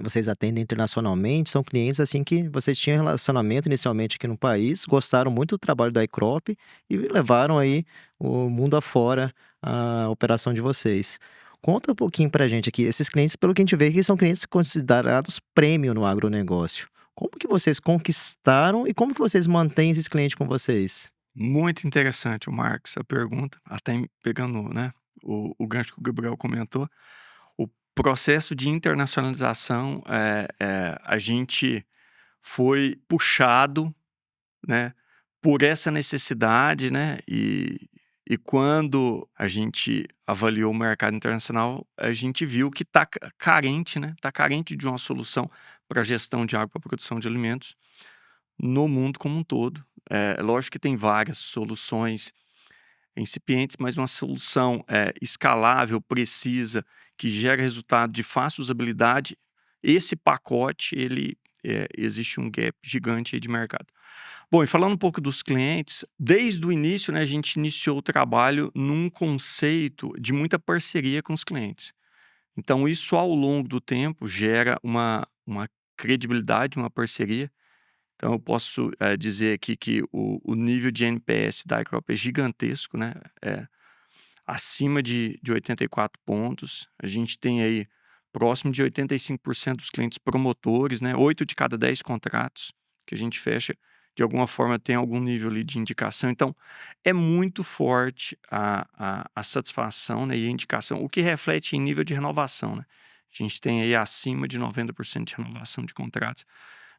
vocês atendem internacionalmente são clientes assim que vocês tinham relacionamento inicialmente aqui no país, gostaram muito do trabalho da iCrop e levaram aí o mundo afora a operação de vocês. Conta um pouquinho pra gente aqui, esses clientes, pelo que a gente vê aqui, são clientes considerados premium no agronegócio. Como que vocês conquistaram e como que vocês mantêm esses clientes com vocês? Muito interessante, o Marcos, a pergunta, até pegando, né, o gancho que o Gabriel comentou. O processo de internacionalização, a gente foi puxado, né, por essa necessidade, né, e quando a gente avaliou o mercado internacional, a gente viu que está carente, né, está carente de uma solução para a gestão de água, para a produção de alimentos no mundo como um todo. Lógico que tem várias soluções incipientes, mas uma solução escalável, precisa, que gera resultado de fácil usabilidade. Esse pacote, existe um gap gigante aí de mercado. Bom, e falando um pouco dos clientes, desde o início, né, a gente iniciou o trabalho num conceito de muita parceria com os clientes. Então, isso ao longo do tempo gera uma credibilidade, uma parceria. Então, eu posso dizer aqui que o nível de NPS da iCrop é gigantesco, né? Acima de 84 pontos. A gente tem aí próximo de 85% dos clientes promotores, né? 8 de cada 10 contratos que a gente fecha, de alguma forma, tem algum nível ali de indicação. Então, é muito forte a satisfação, né, e a indicação, o que reflete em nível de renovação, né? A gente tem aí acima de 90% de renovação de contratos,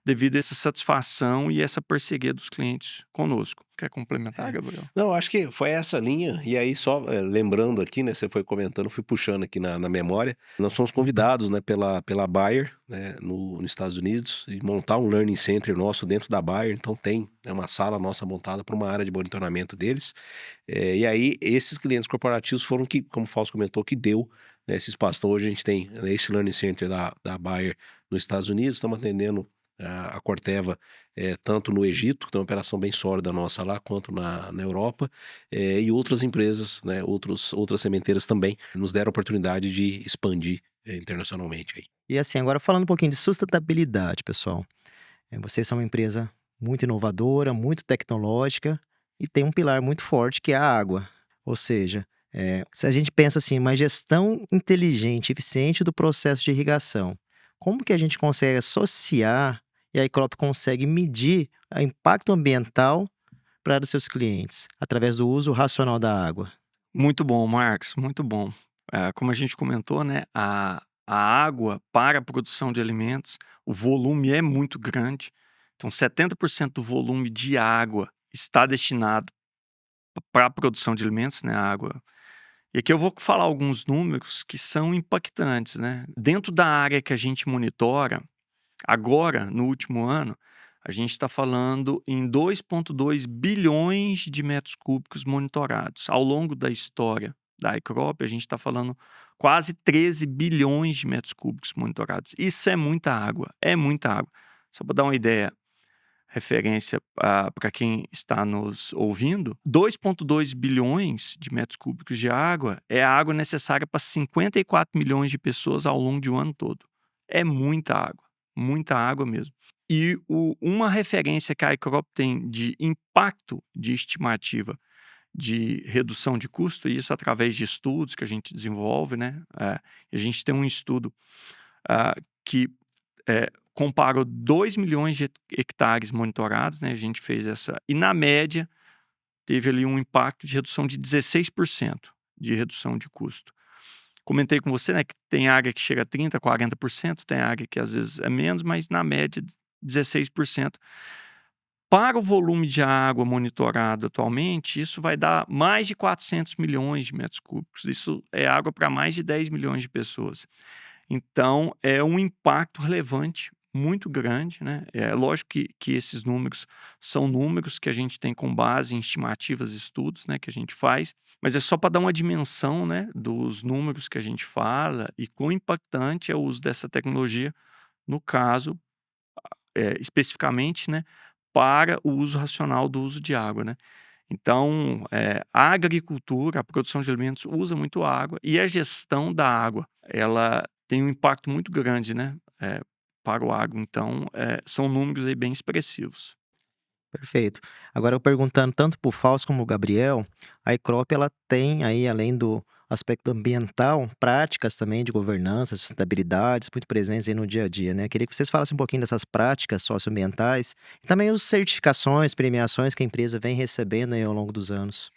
devido a essa satisfação e essa parceria dos clientes conosco. Quer complementar, Gabriel? Não, acho que foi essa linha, e aí só lembrando aqui, né, você foi comentando, fui puxando aqui na memória, nós fomos convidados, né, pela Bayer, né, nos Estados Unidos, e montar um learning center nosso dentro da Bayer. Então tem, né, uma sala nossa montada para uma área de monitoramento deles, e aí esses clientes corporativos foram que, como o Fausto comentou, que deu, né, esse espaço. Então hoje a gente tem, né, esse learning center da Bayer nos Estados Unidos, estamos atendendo a Corteva, tanto no Egito, que tem uma operação bem sólida nossa lá, quanto na Europa, e outras empresas, né, outras sementeiras também nos deram a oportunidade de expandir internacionalmente aí. E assim, agora falando um pouquinho de sustentabilidade, pessoal. Vocês são uma empresa muito inovadora, muito tecnológica e tem um pilar muito forte que é a água. Ou seja, Se a gente pensa assim, uma gestão inteligente, eficiente do processo de irrigação, como que a gente consegue associar e a Icrop consegue medir o impacto ambiental para os seus clientes, através do uso racional da água? Muito bom, Marcos, muito bom. Como a gente comentou, né, a água para a produção de alimentos, o volume é muito grande. Então, 70% do volume de água está destinado para a produção de alimentos, né, a água. E aqui eu vou falar alguns números que são impactantes, né? Dentro da área que a gente monitora, agora, no último ano, a gente está falando em 2,2 bilhões de metros cúbicos monitorados. Ao longo da história da Icrop, a gente está falando quase 13 bilhões de metros cúbicos monitorados. Isso é muita água, é muita água. Só para dar uma ideia, referência para quem está nos ouvindo, 2,2 bilhões de metros cúbicos de água é a água necessária para 54 milhões de pessoas ao longo de um ano todo. É muita água mesmo. E uma referência que a Icrop tem de impacto de estimativa de redução de custo, e isso através de estudos que a gente desenvolve, né? A gente tem um estudo que comparou 2 milhões de hectares monitorados, né? A gente fez essa. E na média, teve ali um impacto de redução de 16% de redução de custo. Comentei com você, né, que tem área que chega a 30%, 40%, tem área que às vezes é menos, mas na média 16%. Para o volume de água monitorado atualmente, isso vai dar mais de 400 milhões de metros cúbicos. Isso é água para mais de 10 milhões de pessoas. Então, é um impacto relevante, muito grande, né? É lógico que esses números são números que a gente tem com base em estimativas e estudos, né, que a gente faz, mas é só para dar uma dimensão, né, dos números que a gente fala e quão impactante é o uso dessa tecnologia, no caso, especificamente, né, para o uso racional do uso de água, né? Então, a agricultura, a produção de alimentos usa muito água e a gestão da água, ela tem um impacto muito grande, né, para o agro. Então, são números aí bem expressivos. Perfeito. Agora eu perguntando tanto para o Fausto como o Gabriel, a Icrop ela tem aí, além do aspecto ambiental, práticas também de governança, sustentabilidade, muito presentes aí no dia a dia, né? Queria que vocês falassem um pouquinho dessas práticas socioambientais e também as certificações, premiações que a empresa vem recebendo aí ao longo dos anos.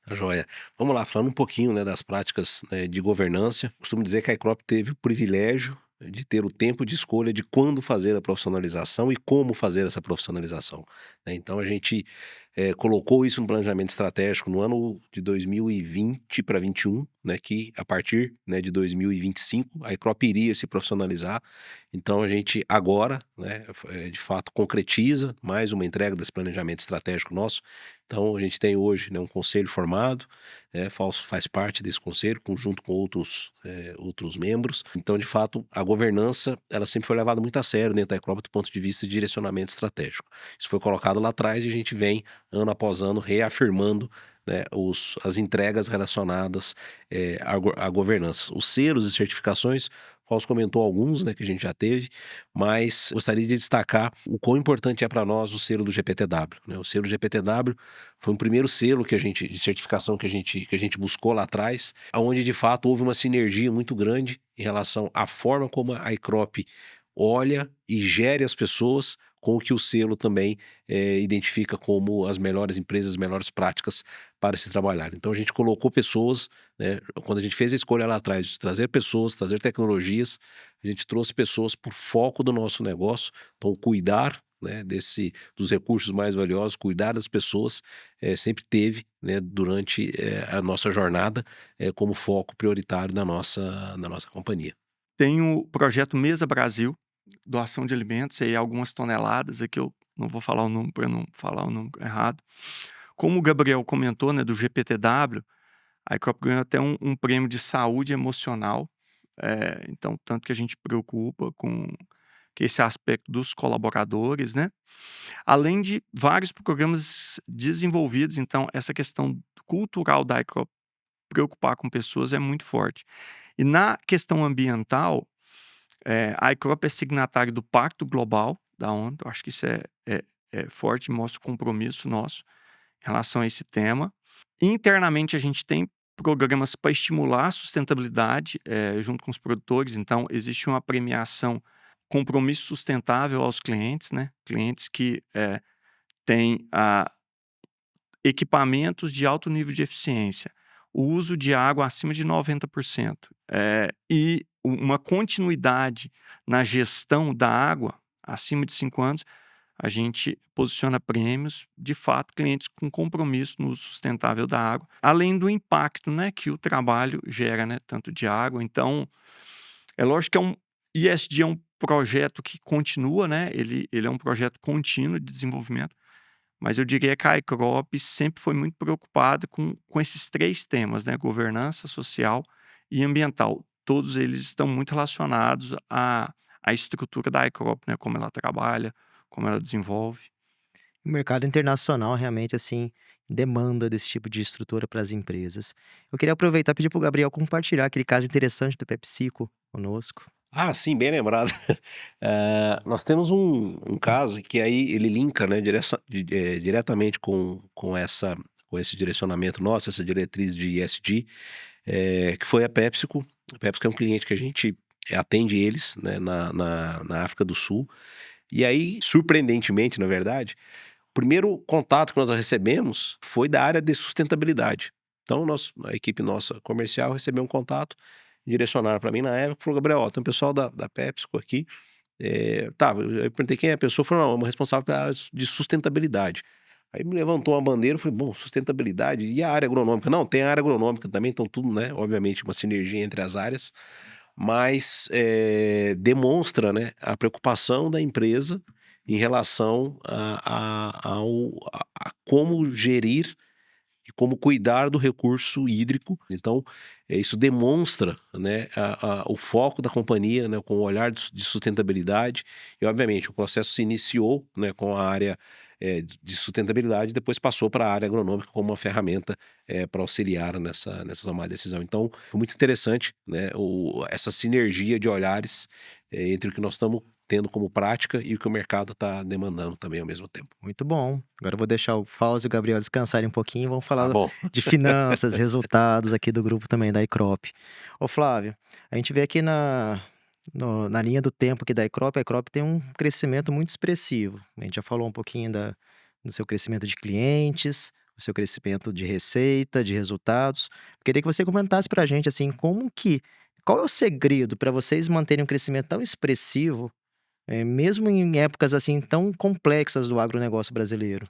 Tá joia. Vamos lá, falando um pouquinho, né, das práticas, de governança. Costumo dizer que a Icrop teve o privilégio de ter o tempo de escolha de quando fazer a profissionalização e como fazer essa profissionalização, né. Então a gente, colocou isso no planejamento estratégico no ano de 2020 para 21, né, que a partir, né, de 2025 a Icrop iria se profissionalizar. Então a gente agora, né, de fato concretiza mais uma entrega desse planejamento estratégico nosso. Então a gente tem hoje, né, um conselho formado, Fausto faz parte desse conselho, junto com outros membros. Então, de fato, a governança, ela sempre foi levada muito a sério dentro da Ecrop do ponto de vista de direcionamento estratégico. Isso foi colocado lá atrás e a gente vem, ano após ano, reafirmando, né, as entregas relacionadas à governança. Os selos e certificações, o Fausto comentou alguns, né, que a gente já teve, mas gostaria de destacar o quão importante é para nós o selo do GPTW, né? O selo GPTW foi o primeiro selo de certificação que a gente buscou lá atrás, onde de fato houve uma sinergia muito grande em relação à forma como a Icrop olha e gere as pessoas, com o que o selo também identifica como as melhores empresas, as melhores práticas para se trabalhar. Então a gente colocou pessoas, né, quando a gente fez a escolha lá atrás de trazer pessoas, trazer tecnologias, a gente trouxe pessoas por foco do nosso negócio. Então cuidar, né, dos recursos mais valiosos, cuidar das pessoas, sempre teve, né, durante a nossa jornada, como foco prioritário da nossa companhia. Tem o projeto Mesa Brasil, doação de alimentos, e aí algumas toneladas, aqui eu não vou falar o número para não falar o número errado. Como o Gabriel comentou, né, do GPTW, a Icrop ganhou até um prêmio de saúde emocional, então tanto que a gente preocupa com que esse aspecto dos colaboradores, né, além de vários programas desenvolvidos, então essa questão cultural da Icrop preocupar com pessoas é muito forte. E na questão ambiental, a Icrop é signatário do Pacto Global da ONU. Eu acho que isso é forte, mostra o compromisso nosso em relação a esse tema. Internamente, a gente tem programas para estimular a sustentabilidade junto com os produtores. Então, existe uma premiação, compromisso sustentável aos clientes, né? Clientes que têm equipamentos de alto nível de eficiência, o uso de água acima de 90%, e uma continuidade na gestão da água acima de 5 anos, a gente posiciona prêmios, de fato, clientes com compromisso no uso sustentável da água, além do impacto, né, que o trabalho gera, né, tanto de água. Então, é lógico que ESG é um projeto que continua, né, ele é um projeto contínuo de desenvolvimento, mas eu diria que a iCrop sempre foi muito preocupada com esses 3 temas, né, governança social e ambiental. Todos eles estão muito relacionados à estrutura da iCrop, né, como ela trabalha, como ela desenvolve. O mercado internacional realmente, assim, demanda desse tipo de estrutura para as empresas. Eu queria aproveitar e pedir para o Gabriel compartilhar aquele caso interessante do PepsiCo conosco. Ah, sim, bem lembrado. Nós temos um caso que aí ele linka, né, diretamente com esse direcionamento nosso, essa diretriz de ESG, que foi a PepsiCo. A PepsiCo é um cliente que a gente atende eles, né, na África do Sul. E aí, surpreendentemente, na verdade, o primeiro contato que nós recebemos foi da área de sustentabilidade. Então, a equipe nossa comercial recebeu um contato, direcionaram para mim na época, falou: Gabriel, ó, tem um pessoal da PepsiCo aqui. Eu perguntei quem é a pessoa, falou: não, é uma responsável pela área de sustentabilidade. Aí me levantou uma bandeira, eu falei: bom, sustentabilidade, e a área agronômica? Não, tem a área agronômica também, então tudo, né, obviamente uma sinergia entre as áreas, mas demonstra, né, a preocupação da empresa em relação a como gerir e como cuidar do recurso hídrico. Então, isso demonstra, né, o foco da companhia, né, com o olhar de sustentabilidade. E, obviamente, o processo se iniciou, né, com a área de sustentabilidade, depois passou para a área agronômica como uma ferramenta para auxiliar nessa tomada de decisão. Então, foi muito interessante, né, essa sinergia de olhares entre o que nós estamos tendo como prática e o que o mercado está demandando também ao mesmo tempo. Muito bom. Agora eu vou deixar o Fausto e o Gabriel descansarem um pouquinho e vamos Tá falar bom. de finanças, resultados aqui do grupo também da iCrop. Ô Flávio, a gente vê aqui na linha do tempo aqui da iCrop, a iCrop tem um crescimento muito expressivo. A gente já falou um pouquinho do seu crescimento de clientes, o seu crescimento de receita, de resultados. Queria que você comentasse pra gente, assim, qual é o segredo para vocês manterem um crescimento tão expressivo, mesmo em épocas, assim, tão complexas do agronegócio brasileiro?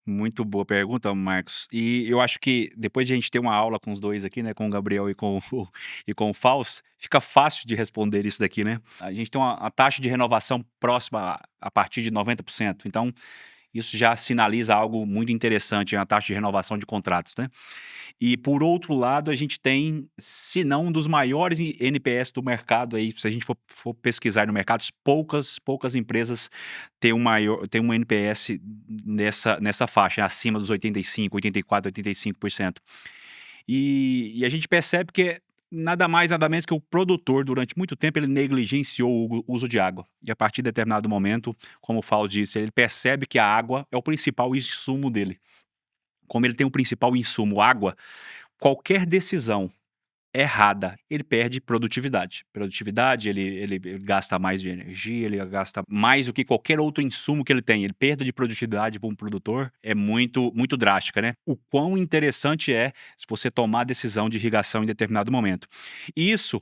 Muito boa pergunta, Marcos. E eu acho que depois de a gente ter uma aula com os dois aqui, né, com o Gabriel e com o Fausto, fica fácil de responder isso daqui, né? A gente tem a taxa de renovação próxima a partir de 90%. Então, isso já sinaliza algo muito interessante, a taxa de renovação de contratos, né? E por outro lado, a gente tem, se não um dos maiores NPS do mercado aí, se a gente for pesquisar no mercado, poucas empresas têm um NPS nessa faixa, acima dos 85, 84, 85%. E a gente percebe que nada mais, nada menos que o produtor, durante muito tempo, ele negligenciou o uso de água. E a partir de determinado momento, como o Fausto disse, ele percebe que a água é o principal insumo dele. Como ele tem o principal insumo, água, qualquer decisão errada, ele perde produtividade. Produtividade, ele gasta mais de energia, ele gasta mais do que qualquer outro insumo que ele tem. Ele perda de produtividade para um produtor é muito, muito drástica, né? O quão interessante é se você tomar a decisão de irrigação em determinado momento. E isso,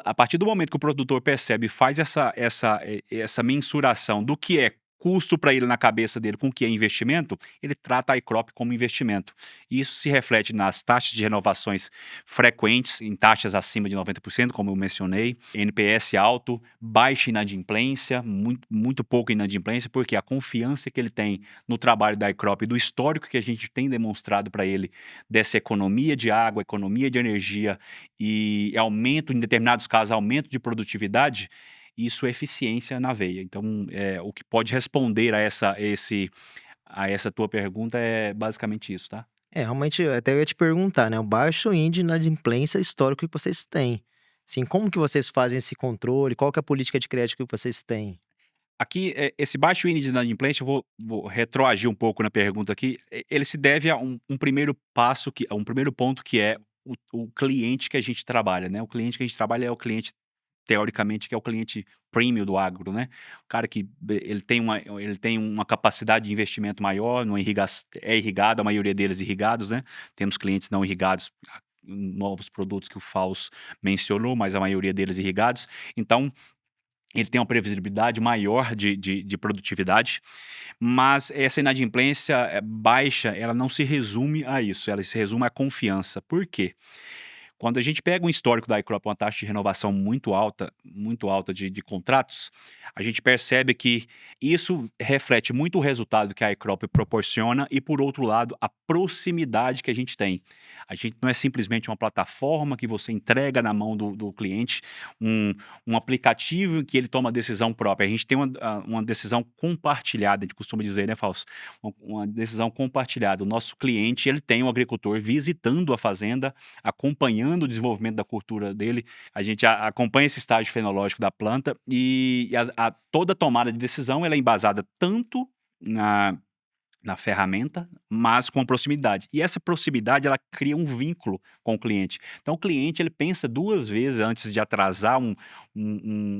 a partir do momento que o produtor percebe e faz essa mensuração do que é custo para ele na cabeça dele com o que é investimento, ele trata a iCrop como investimento. E isso se reflete nas taxas de renovações frequentes, em taxas acima de 90%, como eu mencionei, NPS alto, baixa inadimplência, muito pouca inadimplência, porque a confiança que ele tem no trabalho da iCrop e do histórico que a gente tem demonstrado para ele dessa economia de água, economia de energia e aumento, em determinados casos, aumento de produtividade, isso é eficiência na veia. Então, o que pode responder a essa tua pergunta é basicamente isso, tá? Realmente, até eu ia te perguntar, né, o baixo índice de inadimplência histórico que vocês têm. Assim, como que vocês fazem esse controle? Qual que é a política de crédito que vocês têm? Aqui, esse baixo índice de inadimplência, eu vou retroagir um pouco na pergunta aqui, ele se deve a um primeiro passo, um primeiro ponto que é o cliente que a gente trabalha, né? O cliente que a gente trabalha é o cliente, teoricamente, que é o cliente premium do agro, né? O cara que ele tem uma capacidade de investimento maior, é irrigado, a maioria deles irrigados, né? Temos clientes não irrigados, novos produtos que o Fausto mencionou, mas a maioria deles irrigados. Então, ele tem uma previsibilidade maior de produtividade, mas essa inadimplência baixa, ela não se resume a isso, ela se resume à confiança. Por quê? Quando a gente pega um histórico da iCrop, uma taxa de renovação muito alta de contratos, a gente percebe que isso reflete muito o resultado que a iCrop proporciona e, por outro lado, a proximidade que a gente tem. A gente não é simplesmente uma plataforma que você entrega na mão do cliente, um aplicativo em que ele toma decisão própria. A gente tem uma decisão compartilhada, a gente costuma dizer, né, Fausto? Uma decisão compartilhada. O nosso cliente, ele tem um agricultor visitando a fazenda, acompanhando o desenvolvimento da cultura dele, a gente acompanha esse estágio fenológico da planta e toda tomada de decisão ela é embasada tanto na ferramenta, mas com a proximidade. E essa proximidade, ela cria um vínculo com o cliente. Então, o cliente, ele pensa 2 vezes antes de atrasar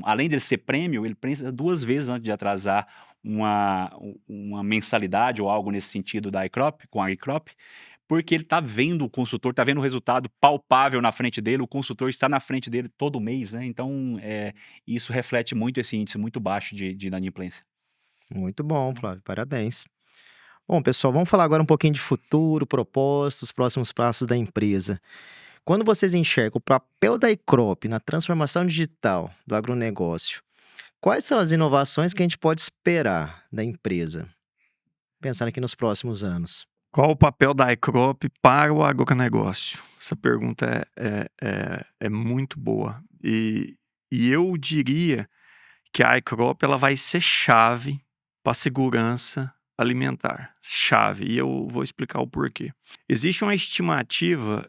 além dele ser prêmio, ele pensa 2 vezes antes de atrasar uma mensalidade ou algo nesse sentido da iCrop, com a iCrop, porque ele está vendo o consultor, está vendo o resultado palpável na frente dele, o consultor está na frente dele todo mês, né? Então, isso reflete muito esse índice muito baixo de inadimplência. Muito bom, Flávio, parabéns. Bom, pessoal, vamos falar agora um pouquinho de futuro, propósitos, próximos passos da empresa. Quando vocês enxergam o papel da iCrop na transformação digital do agronegócio, quais são as inovações que a gente pode esperar da empresa? Pensando aqui nos próximos anos. Qual o papel da iCrop para o agronegócio? Essa pergunta é muito boa. E eu diria que a iCrop ela vai ser chave para a segurança alimentar. Chave. E eu vou explicar o porquê. Existe uma estimativa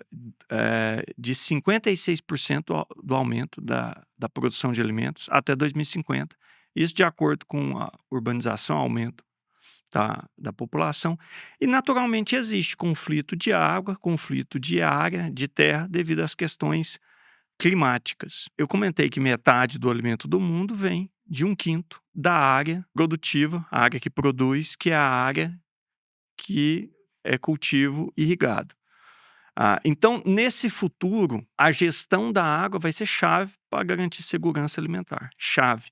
de 56% do aumento da produção de alimentos até 2050. Isso de acordo com a urbanização, aumento da população, e naturalmente existe conflito de água, conflito de área, de terra, devido às questões climáticas. Eu comentei que metade do alimento do mundo vem de 1/5 da área produtiva, a área que produz, que é a área que é cultivo irrigado. Então, nesse futuro, a gestão da água vai ser chave para garantir segurança alimentar. Chave.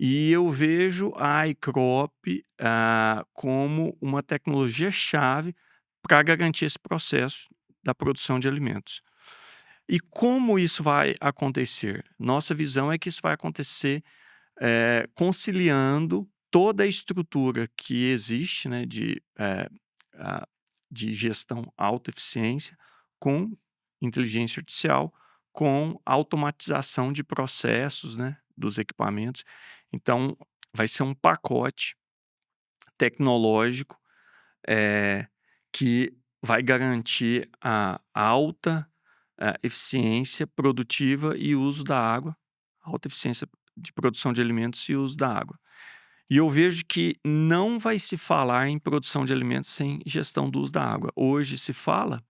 E eu vejo a iCrop como uma tecnologia-chave para garantir esse processo da produção de alimentos. E como isso vai acontecer? Nossa visão é que isso vai acontecer conciliando toda a estrutura que existe, né, de gestão alta eficiência com inteligência artificial, com automatização de processos, né, dos equipamentos. Então, vai ser um pacote tecnológico que vai garantir a alta eficiência produtiva e uso da água, alta eficiência de produção de alimentos e uso da água. E eu vejo que não vai se falar em produção de alimentos sem gestão do uso da água. Hoje se fala,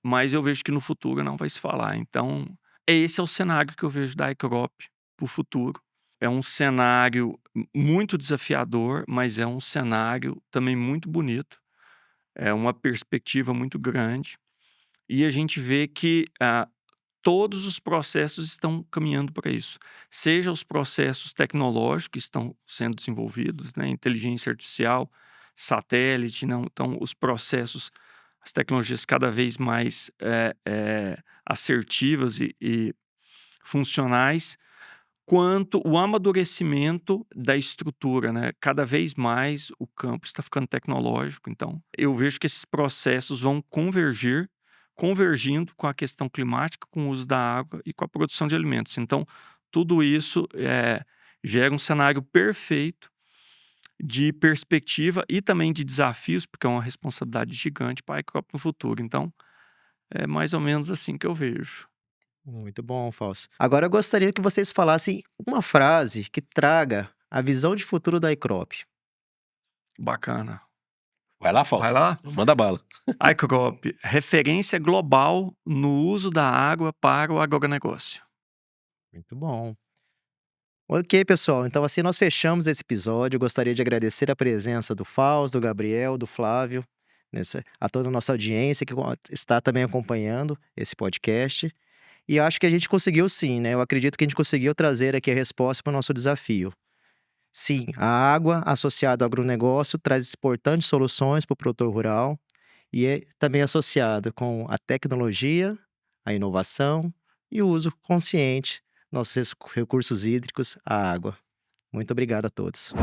mas eu vejo que no futuro não vai se falar. Então, esse é o cenário que eu vejo da iCrop para o futuro. É um cenário muito desafiador, mas é um cenário também muito bonito. É uma perspectiva muito grande. E a gente vê que todos os processos estão caminhando para isso. Seja os processos tecnológicos que estão sendo desenvolvidos, né? Inteligência artificial, satélite, não? Então, os processos, as tecnologias cada vez mais assertivas e funcionais, quanto o amadurecimento da estrutura, né? Cada vez mais o campo está ficando tecnológico. Então, eu vejo que esses processos vão convergindo com a questão climática, com o uso da água e com a produção de alimentos. Então, tudo isso gera um cenário perfeito de perspectiva e também de desafios, porque é uma responsabilidade gigante para a iCrop no futuro. Então, é mais ou menos assim que eu vejo. Muito bom, Fausto. Agora eu gostaria que vocês falassem uma frase que traga a visão de futuro da iCrop. Bacana. Vai lá, Fausto. Vai lá? Manda bala. iCrop, referência global no uso da água para o agronegócio. Muito bom. Ok, pessoal. Então, assim, nós fechamos esse episódio. Eu gostaria de agradecer a presença do Fausto, do Gabriel, do Flávio, a toda a nossa audiência que está também acompanhando esse podcast. E acho que a gente conseguiu sim, né? Eu acredito que a gente conseguiu trazer aqui a resposta para o nosso desafio. Sim, a água associada ao agronegócio traz importantes soluções para o produtor rural e é também associada com a tecnologia, a inovação e o uso consciente dos nossos recursos hídricos, a água. Muito obrigado a todos.